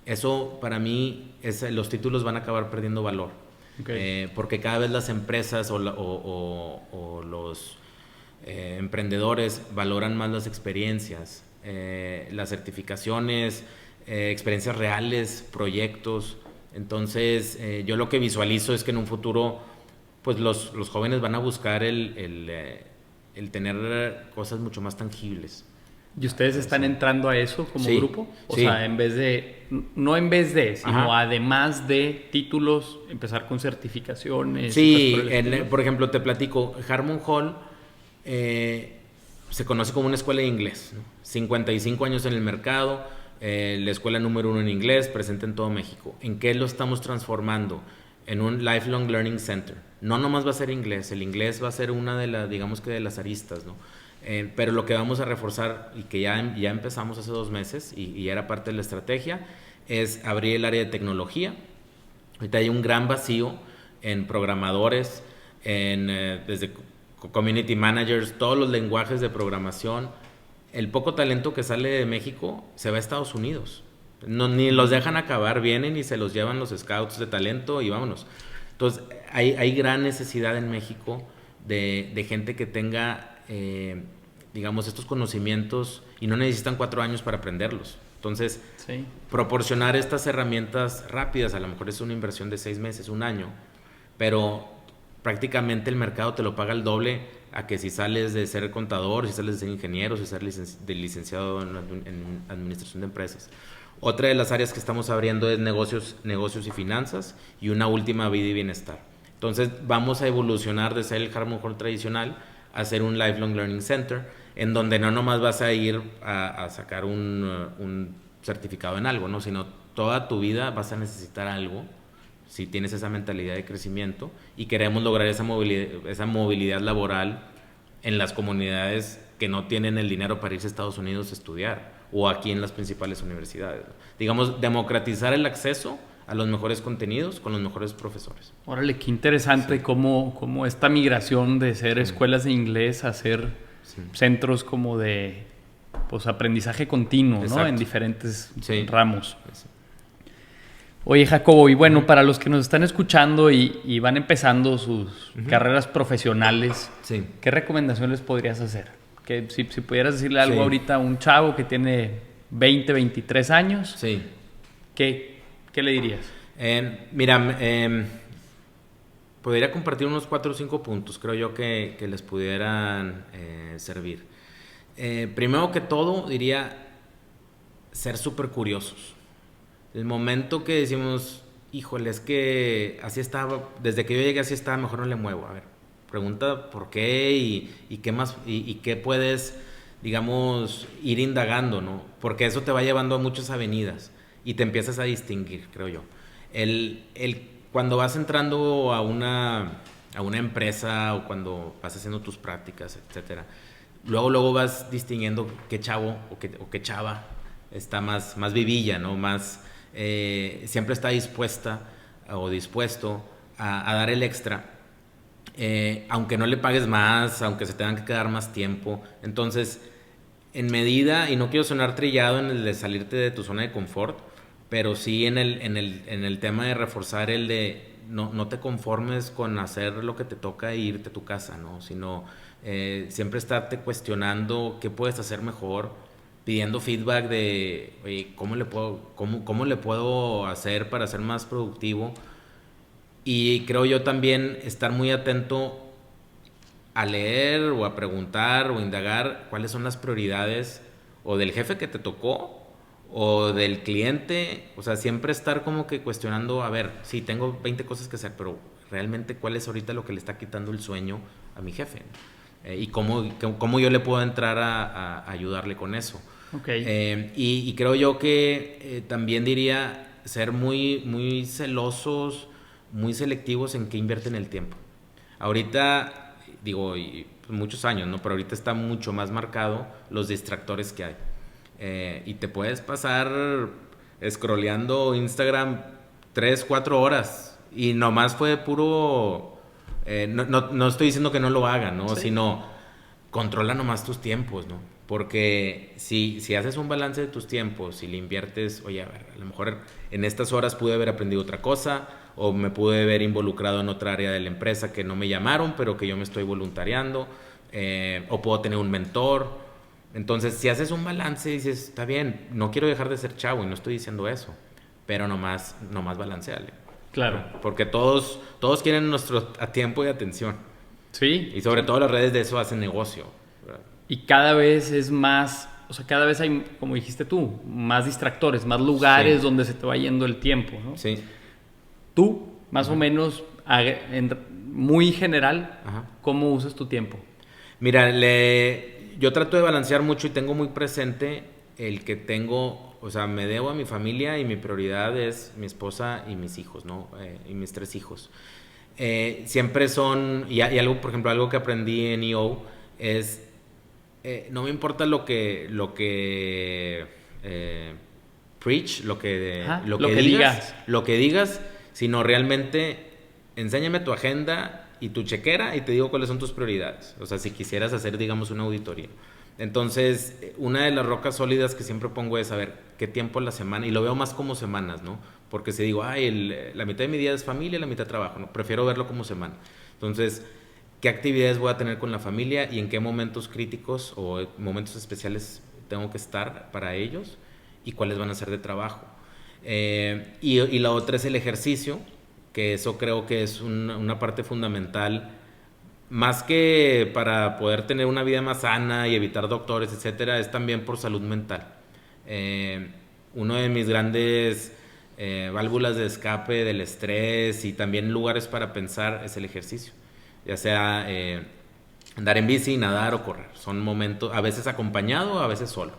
eso para mí, los títulos van a acabar perdiendo valor. Okay. Porque cada vez las empresas o los emprendedores valoran más las experiencias, las certificaciones, experiencias reales, proyectos. Entonces, yo lo que visualizo es que en un futuro, pues los jóvenes van a buscar el tener cosas mucho más tangibles. ¿Y ustedes están entrando a eso como grupo? O sí. sea, no en vez de, sino además de títulos, empezar con certificaciones. Sí, por ejemplo, te platico, Harmon Hall se conoce como una escuela de inglés, ¿no? 55 años en el mercado, la escuela número 1 en inglés, presente en todo México. ¿En qué lo estamos transformando? En un Lifelong Learning Center. No nomás va a ser inglés, el inglés va a ser una de las, digamos que de las aristas, ¿no? Pero lo que vamos a reforzar y que ya empezamos hace 2 meses y era parte de la estrategia es abrir el área de tecnología. Ahorita hay un gran vacío en programadores, desde community managers, todos los lenguajes de programación. El poco talento que sale de México se va a Estados Unidos. Ni los dejan acabar, vienen y se los llevan los scouts de talento y vámonos. Entonces hay gran necesidad en México de gente que tenga digamos estos conocimientos y no necesitan 4 años para aprenderlos. Entonces proporcionar estas herramientas rápidas, a lo mejor es una inversión de 6 meses, 1 año, pero prácticamente el mercado te lo paga el doble a que si sales de ser contador, si sales de ser ingeniero, si sales de licenciado en administración de empresas. Otra de las áreas que estamos abriendo es negocios y finanzas, y una última, vida y bienestar. Entonces vamos a evolucionar de ser el Harmon Hall tradicional a ser un Lifelong Learning Center, en donde no nomás vas a ir a sacar un certificado en algo, ¿no? Sino toda tu vida vas a necesitar algo si tienes esa mentalidad de crecimiento, y queremos lograr esa movilidad laboral en las comunidades que no tienen el dinero para irse a Estados Unidos a estudiar, o aquí en las principales universidades. Digamos, democratizar el acceso a los mejores contenidos con los mejores profesores. Órale, qué interesante cómo esta migración de ser escuelas de inglés a ser centros como de aprendizaje continuo, ¿no? En diferentes ramos. Sí. Oye, Jacobo, y bueno, para los que nos están escuchando y van empezando sus carreras profesionales, ¿qué recomendaciones podrías hacer? Que si pudieras decirle algo ahorita a un chavo que tiene 20, 23 años, ¿qué le dirías? Mira, podría compartir unos 4 o 5 puntos, creo yo, que les pudieran servir. Primero que todo, diría ser súper curiosos. El momento que decimos, híjole, es que así estaba, desde que yo llegué así estaba, mejor no le muevo. A ver, pregunta por qué y qué más, y qué puedes, digamos, ir indagando, ¿no? Porque eso te va llevando a muchas avenidas y te empiezas a distinguir, creo yo. Cuando vas entrando a una empresa, o cuando vas haciendo tus prácticas, etcétera, luego vas distinguiendo qué chavo o qué chava está más vivilla, ¿no? Siempre está dispuesta o dispuesto a dar el extra, aunque no le pagues más, aunque se tengan que quedar más tiempo. Entonces, en medida, y no quiero sonar trillado en el de salirte de tu zona de confort, pero sí en el tema de reforzar el de no te conformes con hacer lo que te toca e irte a tu casa, ¿no? Sino siempre estarte cuestionando qué puedes hacer mejor, pidiendo feedback de, oye, ¿cómo le puedo hacer para ser más productivo? Y creo yo también estar muy atento a leer o a preguntar o indagar cuáles son las prioridades o del jefe que te tocó o del cliente. O sea, siempre estar como que cuestionando, a ver, sí, tengo 20 cosas que hacer, pero realmente cuál es ahorita lo que le está quitando el sueño a mi jefe, y cómo yo le puedo entrar a ayudarle con eso. Okay. Y creo yo que también diría ser muy celosos, muy selectivos en qué invierten el tiempo. Ahorita, digo, muchos años, ¿no? Pero ahorita está mucho más marcado los distractores que hay. Y te puedes pasar scrolleando Instagram 3, 4 horas y nomás fue puro... no estoy diciendo que no lo hagan, ¿no? Sino controla nomás tus tiempos, ¿no? Porque si haces un balance de tus tiempos y le inviertes, oye, a ver, a lo mejor en estas horas pude haber aprendido otra cosa, o me pude haber involucrado en otra área de la empresa que no me llamaron, pero que yo me estoy voluntariando, o puedo tener un mentor. Entonces, si haces un balance, dices, está bien, no quiero dejar de ser chavo y no estoy diciendo eso, pero nomás balanceale. Claro. Porque todos quieren nuestro tiempo y atención. Sí. Y sobre todo las redes de eso hacen negocio, ¿verdad? Y cada vez es más, o sea, cada vez hay, como dijiste tú, más distractores, más lugares donde se te va yendo el tiempo, ¿no? Sí. Tú, más o menos, muy general, ¿cómo usas tu tiempo? Mira, yo trato de balancear mucho y tengo muy presente el que tengo, o sea, me debo a mi familia y mi prioridad es mi esposa y mis hijos, ¿no? Y mis 3 hijos. Siempre son, y algo, por ejemplo, algo que aprendí en EO es, no me importa lo que preach, lo que digas, sino realmente enséñame tu agenda y tu chequera y te digo cuáles son tus prioridades. O sea, si quisieras hacer, digamos, una auditoría. Entonces, una de las rocas sólidas que siempre pongo es saber qué tiempo a la semana, y lo veo más como semanas, ¿no? Porque si digo, la mitad de mi día es familia, la mitad trabajo, ¿no? Prefiero verlo como semana. Entonces, ¿qué actividades voy a tener con la familia y en qué momentos críticos o momentos especiales tengo que estar para ellos y cuáles van a ser de trabajo? Y la otra es el ejercicio, que eso creo que es una parte fundamental más que para poder tener una vida más sana y evitar doctores, etcétera, es también por salud mental. Uno de mis grandes válvulas de escape del estrés y también lugares para pensar es el ejercicio, ya sea andar en bici, nadar o correr. Son momentos, a veces acompañado, a veces solo.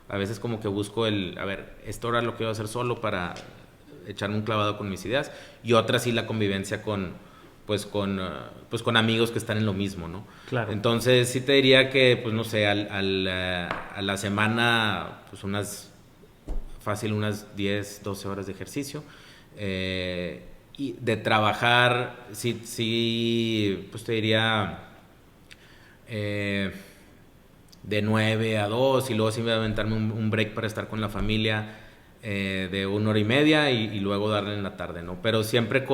A veces como que busco a ver, esto ahora lo quiero hacer solo para echarme un clavado con mis ideas, y otra sí la convivencia pues con amigos que están en lo mismo, ¿no? Claro. Entonces sí te diría que, pues no sé, a la semana, pues unas 10, 12 horas de ejercicio. Y de trabajar, sí, pues te diría de 9 a 2, y luego sí voy a aventarme un break para estar con la familia de 1 hora y media, y luego darle en la tarde, ¿no? Pero siempre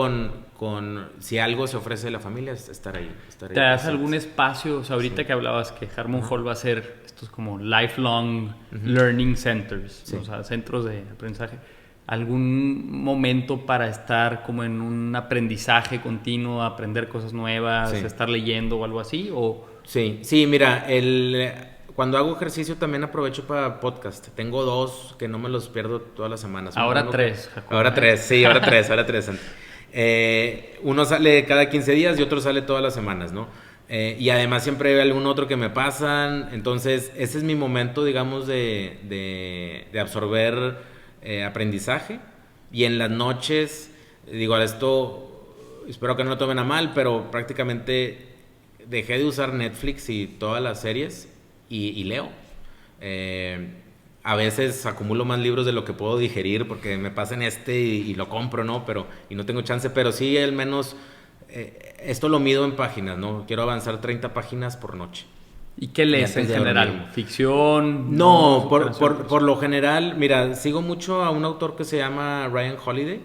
si algo se ofrece de la familia, estar ahí. ¿Te das algún espacio? O sea, ahorita que hablabas que Harmon Hall va a ser estos como lifelong learning centers, o sea, centros de aprendizaje. ¿Algún momento para estar como en un aprendizaje continuo, aprender cosas nuevas, estar leyendo o algo así? ¿O? Sí, mira, cuando hago ejercicio también aprovecho para podcast. Tengo 2 que no me los pierdo todas las semanas. Ahora 3, Jacob. Ahora 3, sí, ahora 3. Uno sale cada 15 días y otro sale todas las semanas, ¿no? Y además siempre hay algún otro que me pasan. Entonces ese es mi momento, digamos, de absorber aprendizaje. Y en las noches, digo, esto espero que no lo tomen a mal, pero prácticamente dejé de usar Netflix y todas las series y leo. A veces acumulo más libros de lo que puedo digerir porque me pasan y lo compro, ¿no? Y no tengo chance, pero sí al menos esto lo mido en páginas, ¿no? Quiero avanzar 30 páginas por noche. ¿Y qué lees en general? ¿Ficción? No, por lo general, mira, sigo mucho a un autor que se llama Ryan Holiday,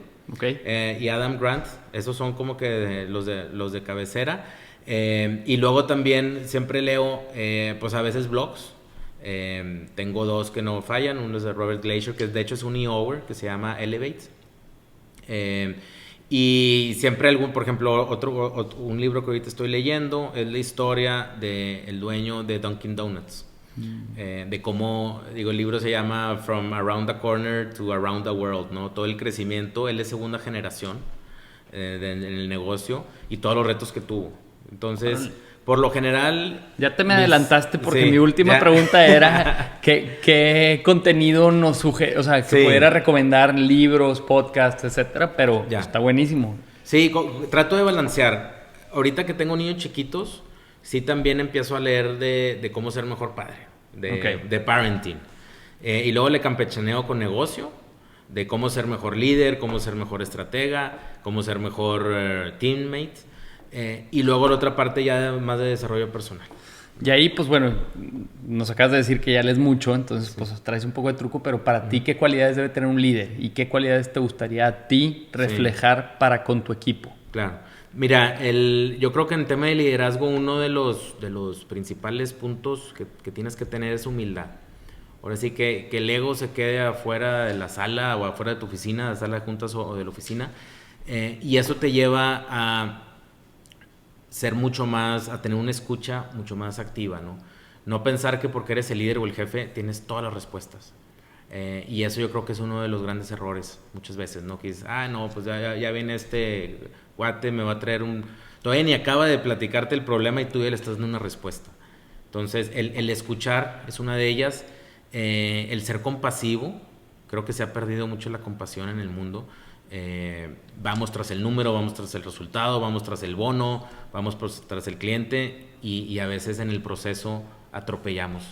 y Adam Grant. Esos son como que los de cabecera. Y luego también siempre leo, pues a veces blogs. Tengo 2 que no fallan. Uno es de Robert Glacier, que de hecho es un e-over que se llama Elevate. Y siempre por ejemplo, un libro que ahorita estoy leyendo es la historia del dueño de Dunkin' Donuts. De cómo, digo, el libro se llama From Around the Corner to Around the World, ¿no? Todo el crecimiento. Él es segunda generación en el negocio y todos los retos que tuvo. Entonces, por lo general... Ya te me adelantaste porque mi última pregunta era ¿qué contenido nos sugiere? O sea, que pudiera recomendar libros, podcasts, etcétera, pero está buenísimo. Sí, trato de balancear. Ahorita que tengo niños chiquitos, sí también empiezo a leer de cómo ser mejor padre, de parenting. Y luego le campechaneo con negocio, de cómo ser mejor líder, cómo ser mejor estratega, cómo ser mejor teammate. Y luego la otra parte ya más de desarrollo personal. Y ahí, pues bueno, nos acabas de decir que ya lees mucho, entonces pues traes un poco de truco, pero para ti, ¿qué cualidades debe tener un líder? ¿Y qué cualidades te gustaría a ti reflejar para con tu equipo? Claro. Mira, yo creo que en tema de liderazgo uno de los principales puntos que tienes que tener es humildad. Ahora sí que el ego se quede afuera de la sala o afuera de tu oficina, de la sala de juntas o de la oficina, y eso te lleva a ser a tener una escucha mucho más activa, ¿no? No pensar que porque eres el líder o el jefe tienes todas las respuestas. Y eso yo creo que es uno de los grandes errores muchas veces, ¿no? Que dices, no, pues ya viene este guate, me va a traer todavía ni acaba de platicarte el problema y tú ya le estás dando una respuesta. Entonces, el escuchar es una de ellas. El ser compasivo, creo que se ha perdido mucho la compasión en el mundo. Vamos tras el número, vamos tras el resultado, vamos tras el bono, vamos tras el cliente y a veces en el proceso atropellamos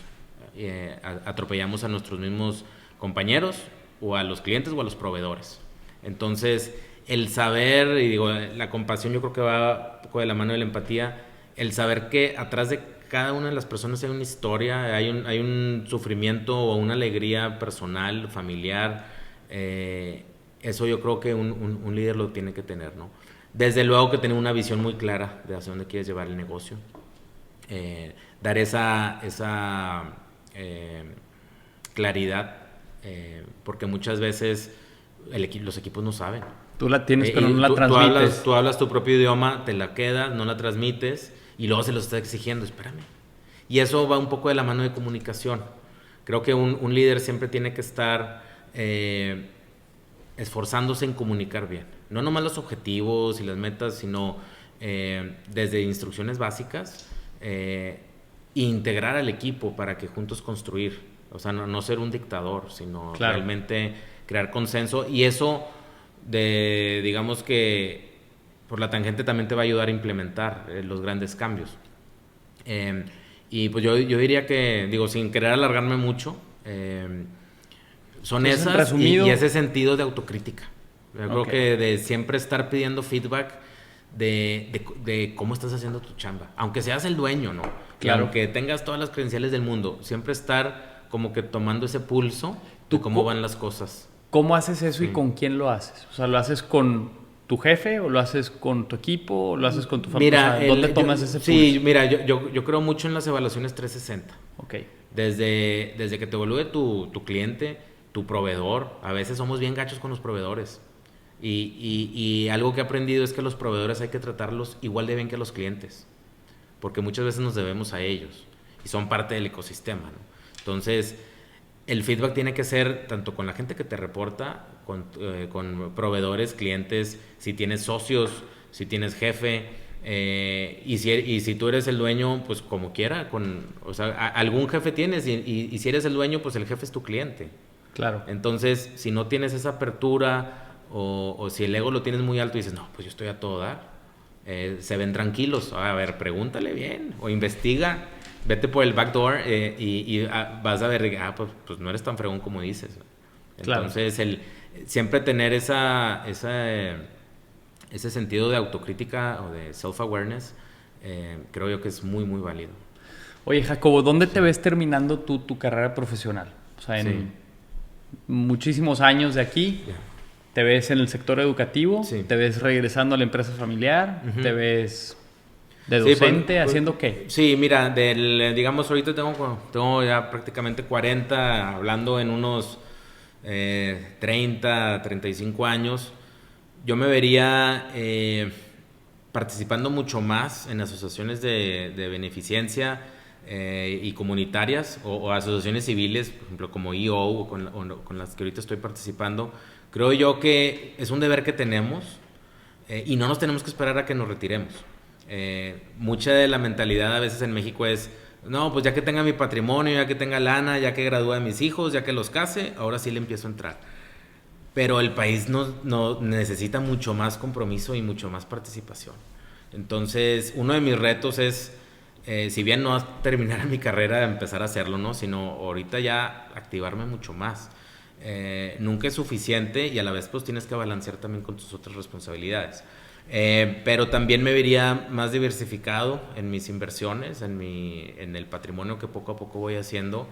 a nuestros mismos compañeros o a los clientes o a los proveedores. Entonces el saber, y digo, la compasión yo creo que va un poco de la mano de la empatía, el saber que atrás de cada una de las personas hay una historia, hay un sufrimiento o una alegría personal, familiar. Eso yo creo que un líder lo tiene que tener, ¿no? Desde luego que tener una visión muy clara de hacia dónde quieres llevar el negocio. Dar esa claridad, porque muchas veces los equipos no saben. Tú la tienes, pero no la transmites. Tú hablas tu propio idioma, te la quedas, no la transmites y luego se lo estás exigiendo, espérame. Y eso va un poco de la mano de comunicación. Creo que un líder siempre tiene que estar esforzándose en comunicar bien. No nomás los objetivos y las metas, sino desde instrucciones básicas, integrar al equipo para que juntos construir. O sea, no ser un dictador, sino realmente crear consenso. Y eso, digamos que por la tangente también te va a ayudar a implementar los grandes cambios. Y pues yo diría que, digo, sin querer alargarme mucho, son entonces, esas y ese sentido de autocrítica. Yo creo que de siempre estar pidiendo feedback de cómo estás haciendo tu chamba. Aunque seas el dueño, ¿no? Claro. Aunque tengas todas las credenciales del mundo, siempre estar como que tomando ese pulso de cómo van las cosas. ¿Cómo haces eso y con quién lo haces? O sea, ¿lo haces con tu jefe o lo haces con tu equipo o lo haces con tu familia? Mira, ¿dónde tomas ese pulso? Sí, mira, yo creo mucho en las evaluaciones 360. Ok. Desde que te evalúe tu cliente, tu proveedor. A veces somos bien gachos con los proveedores. Y algo que he aprendido es que los proveedores hay que tratarlos igual de bien que los clientes. Porque muchas veces nos debemos a ellos. Y son parte del ecosistema, ¿no? Entonces, el feedback tiene que ser tanto con la gente que te reporta, con proveedores, clientes, si tienes socios, si tienes jefe, y si tú eres el dueño, pues como quiera, o sea, algún jefe tienes, y si eres el dueño, pues el jefe es tu cliente. Claro. Entonces, si no tienes esa apertura, o si el ego lo tienes muy alto y dices, no, pues yo estoy a todo dar, se ven tranquilos. A ver, pregúntale bien, o investiga. Vete por el backdoor y vas a ver, pues no eres tan fregón como dices. Entonces, claro. Siempre tener ese sentido de autocrítica o de self-awareness, creo yo que es muy, muy válido. Oye, Jacobo, ¿dónde te ves terminando tu carrera profesional? O sea, en muchísimos años de aquí, ¿te ves en el sector educativo? Sí. ¿Te ves regresando a la empresa familiar? Uh-huh. ¿Te ves de docente haciendo qué? Sí, mira, digamos, ahorita tengo ya prácticamente 40, hablando en unos 30, 35 años. Yo me vería participando mucho más en asociaciones de beneficencia y comunitarias o asociaciones civiles, por ejemplo, como EO o con las que ahorita estoy participando. Creo yo que es un deber que tenemos y no nos tenemos que esperar a que nos retiremos. Mucha de la mentalidad a veces en México es, no, pues ya que tenga mi patrimonio, ya que tenga lana, ya que gradúe a mis hijos, ya que los case, ahora sí le empiezo a entrar. Pero el país no necesita mucho más compromiso y mucho más participación. Entonces, uno de mis retos es, si bien no terminar mi carrera, empezar a hacerlo, ¿no? Sino ahorita ya activarme mucho más. Nunca es suficiente y a la vez pues tienes que balancear también con tus otras responsabilidades. Pero también me vería más diversificado en mis inversiones, en el patrimonio que poco a poco voy haciendo,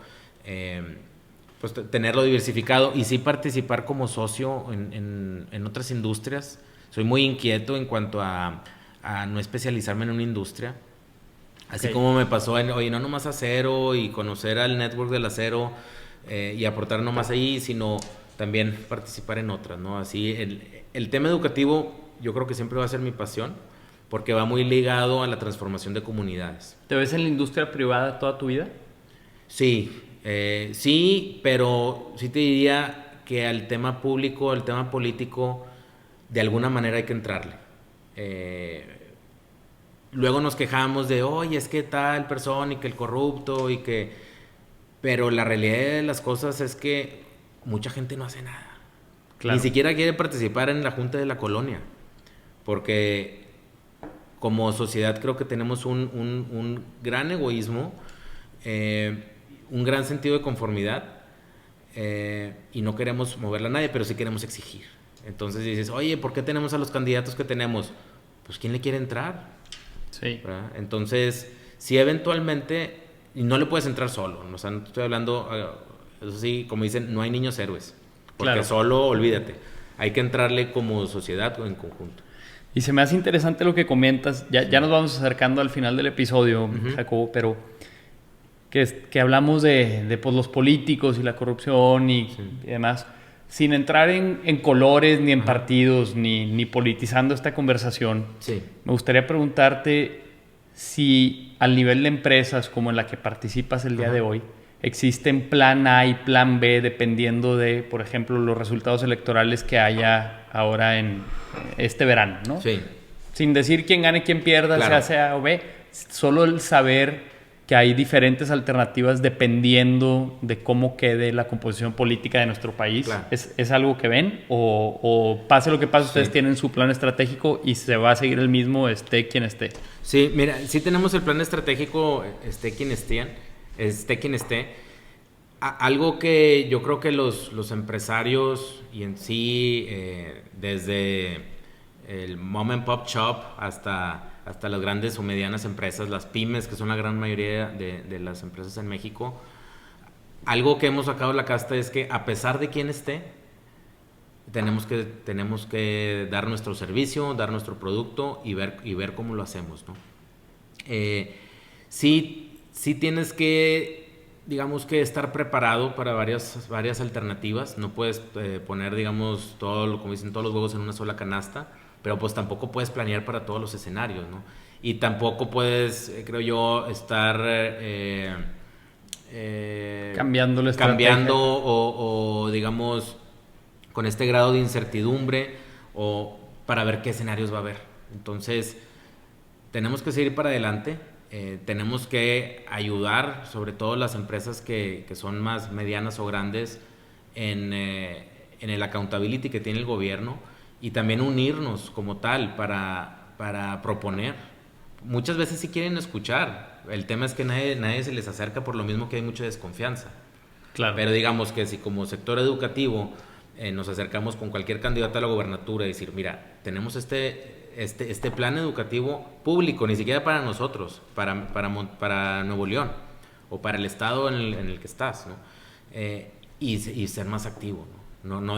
pues tenerlo diversificado y sí participar como socio en otras industrias. Soy muy inquieto en cuanto a no especializarme en una industria, así como me pasó oye, no nomás acero y conocer al network del acero y aportar nomás ahí, sino también participar en otras, ¿no? Así el tema educativo yo creo que siempre va a ser mi pasión, porque va muy ligado a la transformación de comunidades. ¿Te ves en la industria privada toda tu vida? Sí, sí, pero sí te diría que al tema público, al tema político, de alguna manera hay que entrarle. Luego nos quejamos de, oye, es que tal persona y que el corrupto y que... Pero la realidad de las cosas es que mucha gente no hace nada. Claro. Ni siquiera quiere participar en la junta de la colonia. Porque como sociedad creo que tenemos un gran egoísmo, un gran sentido de conformidad, y no queremos moverla a nadie, pero sí queremos exigir. Entonces dices, oye, ¿por qué tenemos a los candidatos que tenemos? Pues ¿quién le quiere entrar? Sí. ¿Verdad? Entonces, si eventualmente, y no le puedes entrar solo, o sea, no te estoy hablando, eso sí, como dicen, no hay niños héroes, porque claro, solo olvídate, hay que entrarle como sociedad o en conjunto. Y se me hace interesante lo que comentas, ya nos vamos acercando al final del episodio, Jacobo, pero que hablamos de pues, los políticos y la corrupción y demás. sin entrar en colores, ni en partidos, ni politizando esta conversación, Sí. me gustaría preguntarte si al nivel de empresas como en la que participas el día de hoy, existen plan A y plan B dependiendo de, por ejemplo, los resultados electorales que haya ahora en este verano, ¿no? Sí. Sin decir quién gane, quién pierda, Claro. sea A o B, solo el saber que hay diferentes alternativas dependiendo de cómo quede la composición política de nuestro país. Claro. ¿Es algo que ven? ¿O pase lo que pase, ustedes Sí. tienen su plan estratégico y se va a seguir el mismo, esté quien esté? Sí, mira, sí tenemos el plan estratégico, esté quien esté. Algo que yo creo que los empresarios y en sí, desde el mom and pop shop hasta las grandes o medianas empresas, las pymes, que son la gran mayoría de las empresas en México, algo que hemos sacado de la casta es que a pesar de quién esté, tenemos que dar nuestro servicio, dar nuestro producto y ver cómo lo hacemos, ¿no? Sí tienes que, digamos, que estar preparado para varias alternativas. No puedes poner, digamos, como dicen, todos los huevos en una sola canasta, pero pues tampoco puedes planear para todos los escenarios, ¿no? Y tampoco puedes, creo yo, estar Cambiando la estrategia. cambiando o digamos con este grado de incertidumbre o para ver qué escenarios va a haber. Entonces tenemos que seguir para adelante, tenemos que ayudar sobre todo las empresas que son más medianas o grandes en el accountability que tiene el gobierno y también unirnos como tal para proponer. Muchas veces sí quieren escuchar, el tema es que nadie se les acerca por lo mismo que hay mucha desconfianza. Claro. Pero digamos que si como sector educativo nos acercamos con cualquier candidato a la gobernatura y decir, mira, tenemos este plan educativo público, ni siquiera para nosotros, para Nuevo León o para el estado en el que estás, ¿no? Y ser más activo, ¿no? No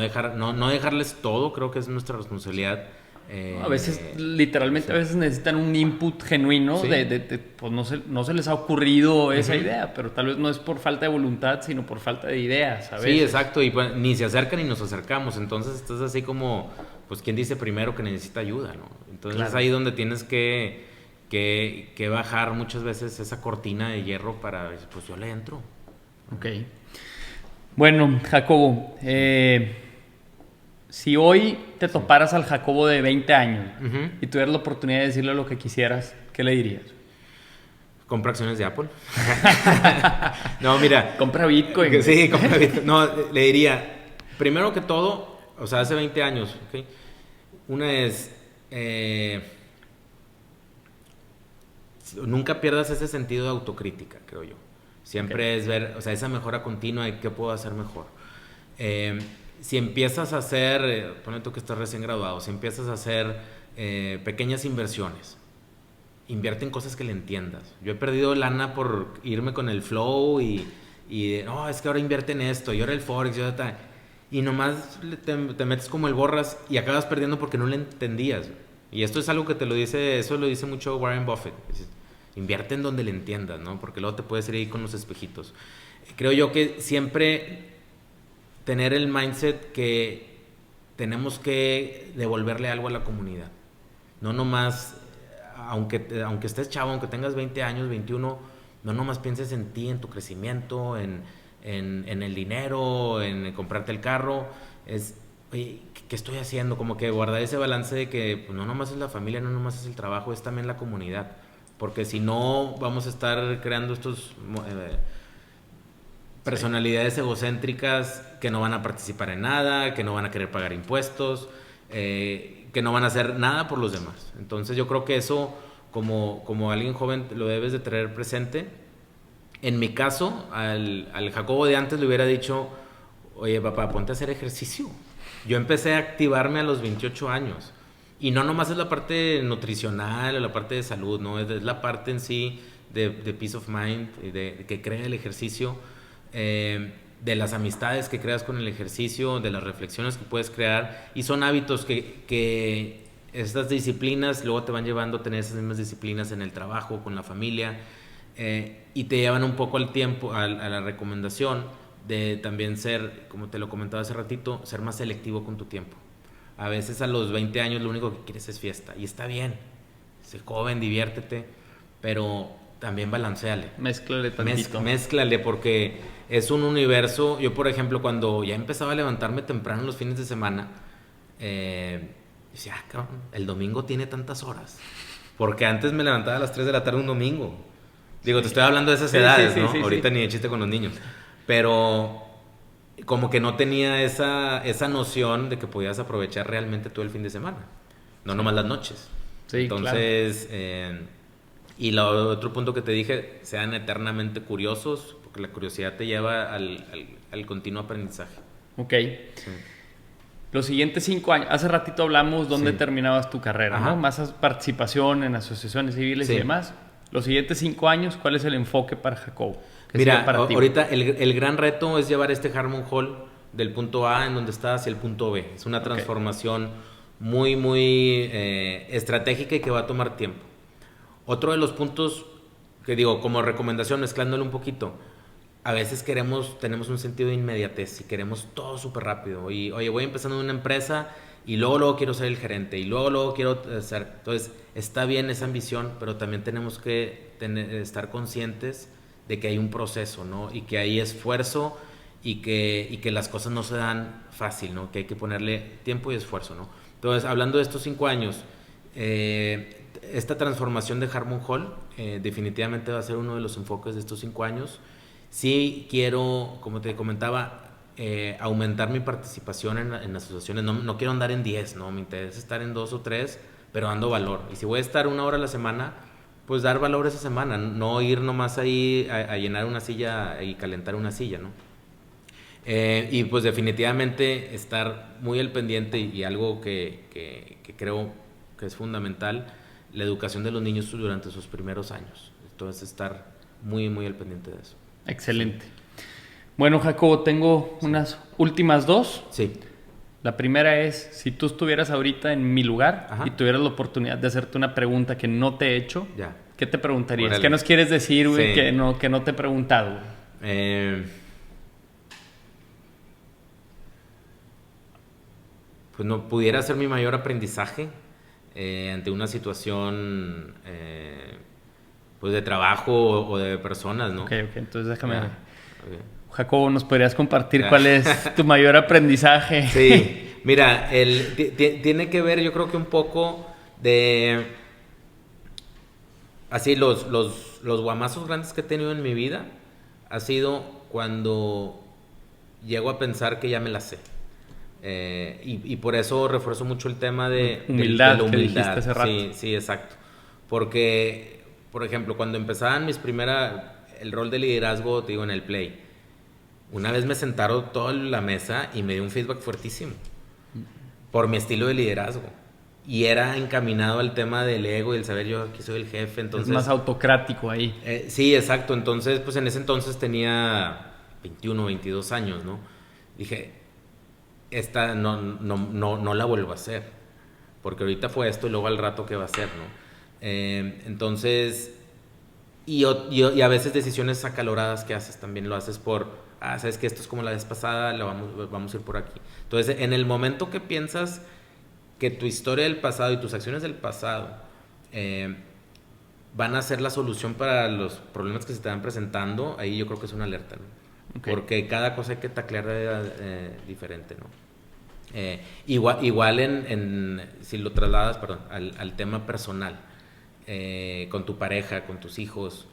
dejarles todo, creo que es nuestra responsabilidad. A veces, literalmente, sí. A veces necesitan un input genuino, sí. Pues no se les ha ocurrido esa idea, pero tal vez no es por falta de voluntad, sino por falta de ideas, ¿sabes? Sí, exacto, y pues, ni se acercan ni nos acercamos, entonces estás así como, pues, ¿quién dice primero que necesita ayuda, no? Entonces claro. Es ahí donde tienes que bajar muchas veces esa cortina de hierro para, pues, yo le entro. Ok. Bueno, Jacobo, si hoy te toparas al Jacobo de 20 años y tuvieras la oportunidad de decirle lo que quisieras, ¿qué le dirías? Compra acciones de Apple. No, mira. Compra Bitcoin. Sí, compra Bitcoin. No, le diría, primero que todo, o sea, hace 20 años, ¿okay? Una es, nunca pierdas ese sentido de autocrítica, creo yo. Siempre es ver, o sea, esa mejora continua de qué puedo hacer mejor. Si empiezas a hacer, ponle tú que estás recién graduado, si empiezas a hacer pequeñas inversiones, invierte en cosas que le entiendas. Yo he perdido lana por irme con el flow y no, es que ahora invierte en esto, y ahora el Forex, y nomás te metes como el borras y acabas perdiendo porque no le entendías. Y esto es algo que eso lo dice mucho Warren Buffett. Invierte en donde le entiendas, ¿no? Porque luego te puedes ir ahí con los espejitos. Creo yo que siempre tener el mindset que tenemos que devolverle algo a la comunidad. No nomás, aunque estés chavo, aunque tengas 20 años, 21, no nomás pienses en ti, en tu crecimiento, en el dinero, en comprarte el carro. Oye, ¿qué estoy haciendo? Como que guardar ese balance de que pues, no nomás es la familia, no nomás es el trabajo, es también la comunidad. Porque si no, vamos a estar creando estos personalidades egocéntricas que no van a participar en nada, que no van a querer pagar impuestos, que no van a hacer nada por los demás. Entonces yo creo que eso, como alguien joven, lo debes de tener presente. En mi caso, al Jacobo de antes le hubiera dicho, oye papá, ponte a hacer ejercicio. Yo empecé a activarme a los 28 años. Y no nomás es la parte nutricional o la parte de salud, ¿no? Es la parte en sí de peace of mind, que crea el ejercicio, de las amistades que creas con el ejercicio, de las reflexiones que puedes crear. Y son hábitos que estas disciplinas luego te van llevando a tener esas mismas disciplinas en el trabajo, con la familia, y te llevan un poco al tiempo, a la recomendación de también ser, como te lo comentaba hace ratito, ser más selectivo con tu tiempo. A veces a los 20 años lo único que quieres es fiesta, y está bien, sé joven, diviértete, pero también balanceale. Mézclale tantito. Mézclale, porque es un universo. Yo, por ejemplo, cuando ya empezaba a levantarme temprano los fines de semana, decía, cabrón, el domingo tiene tantas horas. Porque antes me levantaba a las 3 de la tarde un domingo. Digo, te estoy hablando de esas edades, ¿no? Ahorita ni de chiste con los niños. Pero como que no tenía esa noción de que podías aprovechar realmente todo el fin de semana. No nomás las noches. Sí, entonces, claro. Y el otro punto que te dije, sean eternamente curiosos, porque la curiosidad te lleva al continuo aprendizaje. Ok. Sí. Los siguientes 5 años, hace ratito hablamos dónde terminabas tu carrera, ¿no? Más participación en asociaciones civiles y demás. Los siguientes 5 años, ¿cuál es el enfoque para Jacobo? Mira, ahorita el gran reto es llevar este Harmon Hall del punto A en donde está hacia el punto B. Es una transformación muy, muy estratégica y que va a tomar tiempo. Otro de los puntos que digo, como recomendación, mezclándolo un poquito, a veces tenemos un sentido de inmediatez y queremos todo súper rápido. Y, oye, voy empezando en una empresa y luego quiero ser el gerente y luego quiero ser... Entonces, está bien esa ambición, pero también tenemos que estar conscientes de que hay un proceso, ¿no? Y que hay esfuerzo y que las cosas no se dan fácil, ¿no? Que hay que ponerle tiempo y esfuerzo, ¿no? Entonces, hablando de estos 5 años, esta transformación de Harmon Hall definitivamente va a ser uno de los enfoques de estos 5 años. Sí quiero, como te comentaba, aumentar mi participación en asociaciones. No quiero andar en 10, ¿no? Me interesa estar en 2 o 3, pero dando valor. Y si voy a estar 1 hora a la semana, pues dar valor esa semana. No ir nomás ahí a llenar una silla y calentar una silla, ¿no? Y pues definitivamente estar muy al pendiente y algo que creo que es fundamental, la educación de los niños durante sus primeros años. Entonces estar muy, muy al pendiente de eso. Excelente. Bueno, Jacobo, tengo unas últimas 2. Sí. La primera es, si tú estuvieras ahorita en mi lugar y tuvieras la oportunidad de hacerte una pregunta que no te he hecho, ¿qué te preguntarías? Órale. ¿Qué nos quieres decir, güey, que no te he preguntado? Pues no pudiera ser mi mayor aprendizaje ante una situación pues de trabajo o de personas, ¿no? Ok, entonces déjame ver. Jacobo, ¿nos podrías compartir cuál es tu mayor aprendizaje? Sí, mira, tiene que ver, yo creo que un poco de así los guamazos grandes que he tenido en mi vida ha sido cuando llego a pensar que ya me la sé. Y por eso refuerzo mucho el tema de humildad, de la humildad. Que dijiste hace rato. Sí, exacto. Porque, por ejemplo, cuando empezaban el rol de liderazgo, te digo, en el Play, una vez me sentaron toda la mesa y me dio un feedback fuertísimo por mi estilo de liderazgo. Y era encaminado al tema del ego y el saber yo aquí soy el jefe. Entonces, es más autocrático ahí. Sí, exacto. Entonces, pues en ese entonces tenía 21, 22 años, ¿no? Dije, esta no la vuelvo a hacer. Porque ahorita fue esto y luego al rato qué va a ser, ¿no? Entonces, y a veces decisiones acaloradas que haces también lo haces por... sabes que esto es como la vez pasada, vamos a ir por aquí. Entonces, en el momento que piensas que tu historia del pasado y tus acciones del pasado van a ser la solución para los problemas que se te van presentando, ahí yo creo que es una alerta, ¿no? Okay. Porque cada cosa hay que taclear diferente, ¿no? Igual si lo trasladas, al tema personal, con tu pareja, con tus hijos,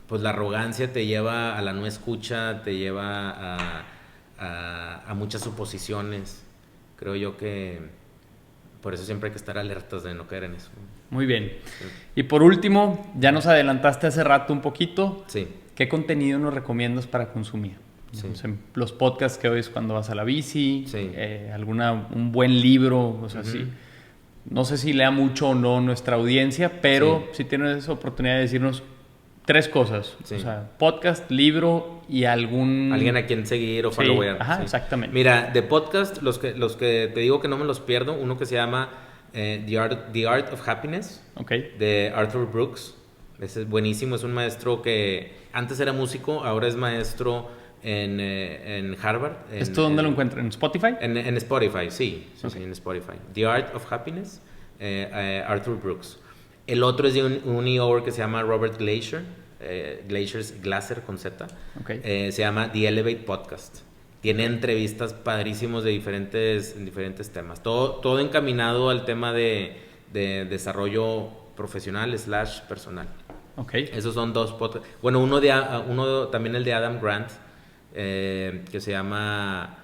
pues la arrogancia te lleva a la no escucha, te lleva a muchas suposiciones. Creo yo que por eso siempre hay que estar alertas de no caer en eso. Muy bien. Sí. Y por último, ya nos adelantaste hace rato un poquito. Sí. ¿Qué contenido nos recomiendas para consumir? Sí. Los podcasts que oyes cuando vas a la bici, sí. Un buen libro, o sea, sí. No sé si lea mucho o no nuestra audiencia, pero si tienes oportunidad de decirnos 3 cosas. Sí. O sea, podcast, libro y alguien a quien seguir o followear. Ajá, exactamente. Mira, de podcast, los que te digo que no me los pierdo, uno que se llama The Art of Happiness, de Arthur Brooks. Es buenísimo, es un maestro que antes era músico, ahora es maestro en Harvard. ¿Esto dónde lo encuentran? ¿En Spotify? En Spotify, sí, Okay. sí, en Spotify. The Art of Happiness, Arthur Brooks. El otro es de un New York que se llama Robert Glaser, Glaser con Z. Okay. Se llama The Elevate Podcast. Tiene entrevistas padrísimos de diferentes temas. Todo encaminado al tema de desarrollo profesional / personal. Okay. Esos son 2 podcasts. Bueno, uno también el de Adam Grant, que se llama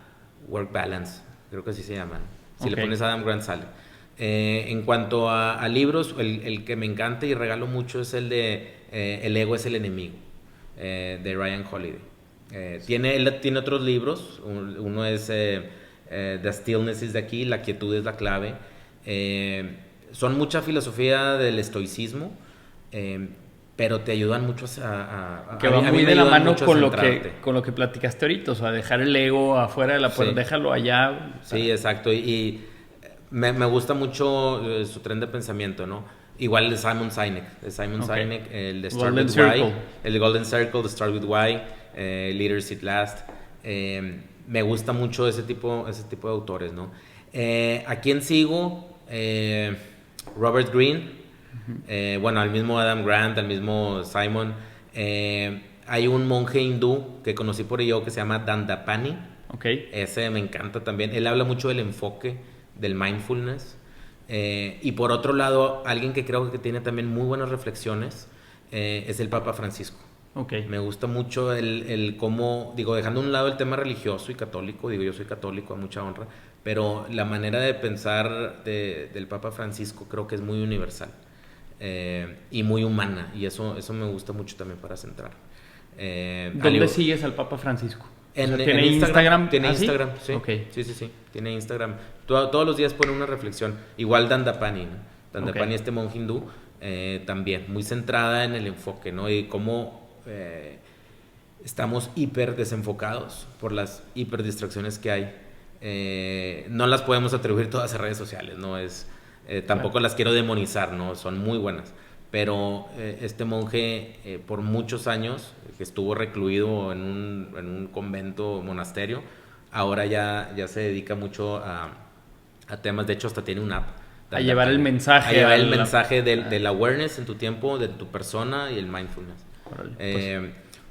Work Balance, creo que así se llaman. Si le pones Adam Grant sale. En cuanto a libros, el que me encanta y regalo mucho es el de El ego es el enemigo, de Ryan Holiday. Él tiene otros libros. Uno es The Stillness is the Key, La quietud es la clave. Son mucha filosofía del estoicismo, pero te ayudan mucho que va muy de la mano con lo que platicaste ahorita, o sea, dejar el ego afuera de la puerta, déjalo allá. Sí, exacto, y me gusta mucho su tren de pensamiento, ¿no? Igual el de Simon Sinek, el de Start With Why, el de Golden Circle, de Start With Why, Leaders Eat Last. Me gusta mucho ese tipo de autores, ¿no? ¿A quién sigo? Robert Greene, bueno, al mismo Adam Grant, al mismo Simon. Hay un monje hindú que conocí por ello que se llama Dandapani. Ese me encanta también. Él habla mucho del enfoque, del mindfulness. Y por otro lado, alguien que creo que tiene también muy buenas reflexiones es el Papa Francisco. Me gusta mucho el cómo, dejando a un lado el tema religioso y católico, yo soy católico, a mucha honra, pero la manera de pensar del Papa Francisco creo que es muy universal y muy humana, y eso me gusta mucho también para centrar. ¿Dónde sigues al Papa Francisco? ¿Tiene Instagram? Tiene Instagram, sí. Okay. Sí. Tiene Instagram. Todos los días pone una reflexión. Igual Dandapani, ¿no? Dandapani, este monje hindú, también muy centrada en el enfoque, ¿no? Y cómo estamos hiper desenfocados por las hiper distracciones que hay. No las podemos atribuir todas a redes sociales, ¿no? Tampoco las quiero demonizar, ¿no? Son muy buenas. Pero este monje, por muchos años, que estuvo recluido en un convento, monasterio, ahora ya se dedica mucho a temas. De hecho, hasta tiene una app. A llevar el mensaje. A llevar el mensaje del awareness en tu tiempo, de tu persona y el mindfulness.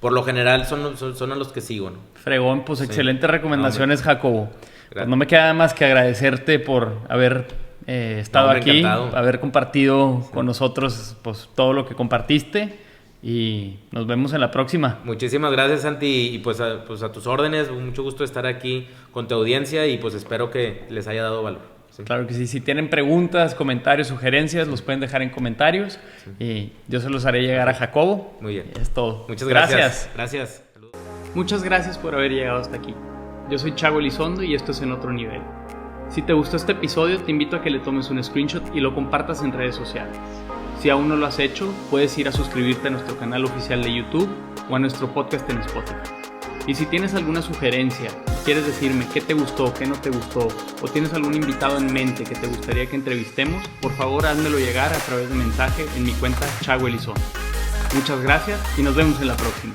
Por lo general son a los que sigo, ¿no? Fregón, pues sí. Excelentes recomendaciones, Jacobo. Pues no me queda más que agradecerte por haber estado aquí, encantado. Haber compartido con nosotros pues todo lo que compartiste, y nos vemos en la próxima. Muchísimas gracias, Santi, y pues a tus órdenes. Mucho gusto estar aquí con tu audiencia, y pues espero que les haya dado valor. Sí. Claro que sí. Si tienen preguntas, comentarios, sugerencias, los pueden dejar en comentarios, y yo se los haré llegar a Jacobo. Muy bien. Es todo. Muchas gracias. Gracias. Muchas gracias por haber llegado hasta aquí. Yo soy Chago Elizondo y esto es En Otro Nivel. Si te gustó este episodio, te invito a que le tomes un screenshot y lo compartas en redes sociales. Si aún no lo has hecho, puedes ir a suscribirte a nuestro canal oficial de YouTube o a nuestro podcast en Spotify. Y si tienes alguna sugerencia, quieres decirme qué te gustó, qué no te gustó, o tienes algún invitado en mente que te gustaría que entrevistemos, por favor házmelo llegar a través de mensaje en mi cuenta Chago Elizondo. Muchas gracias y nos vemos en la próxima.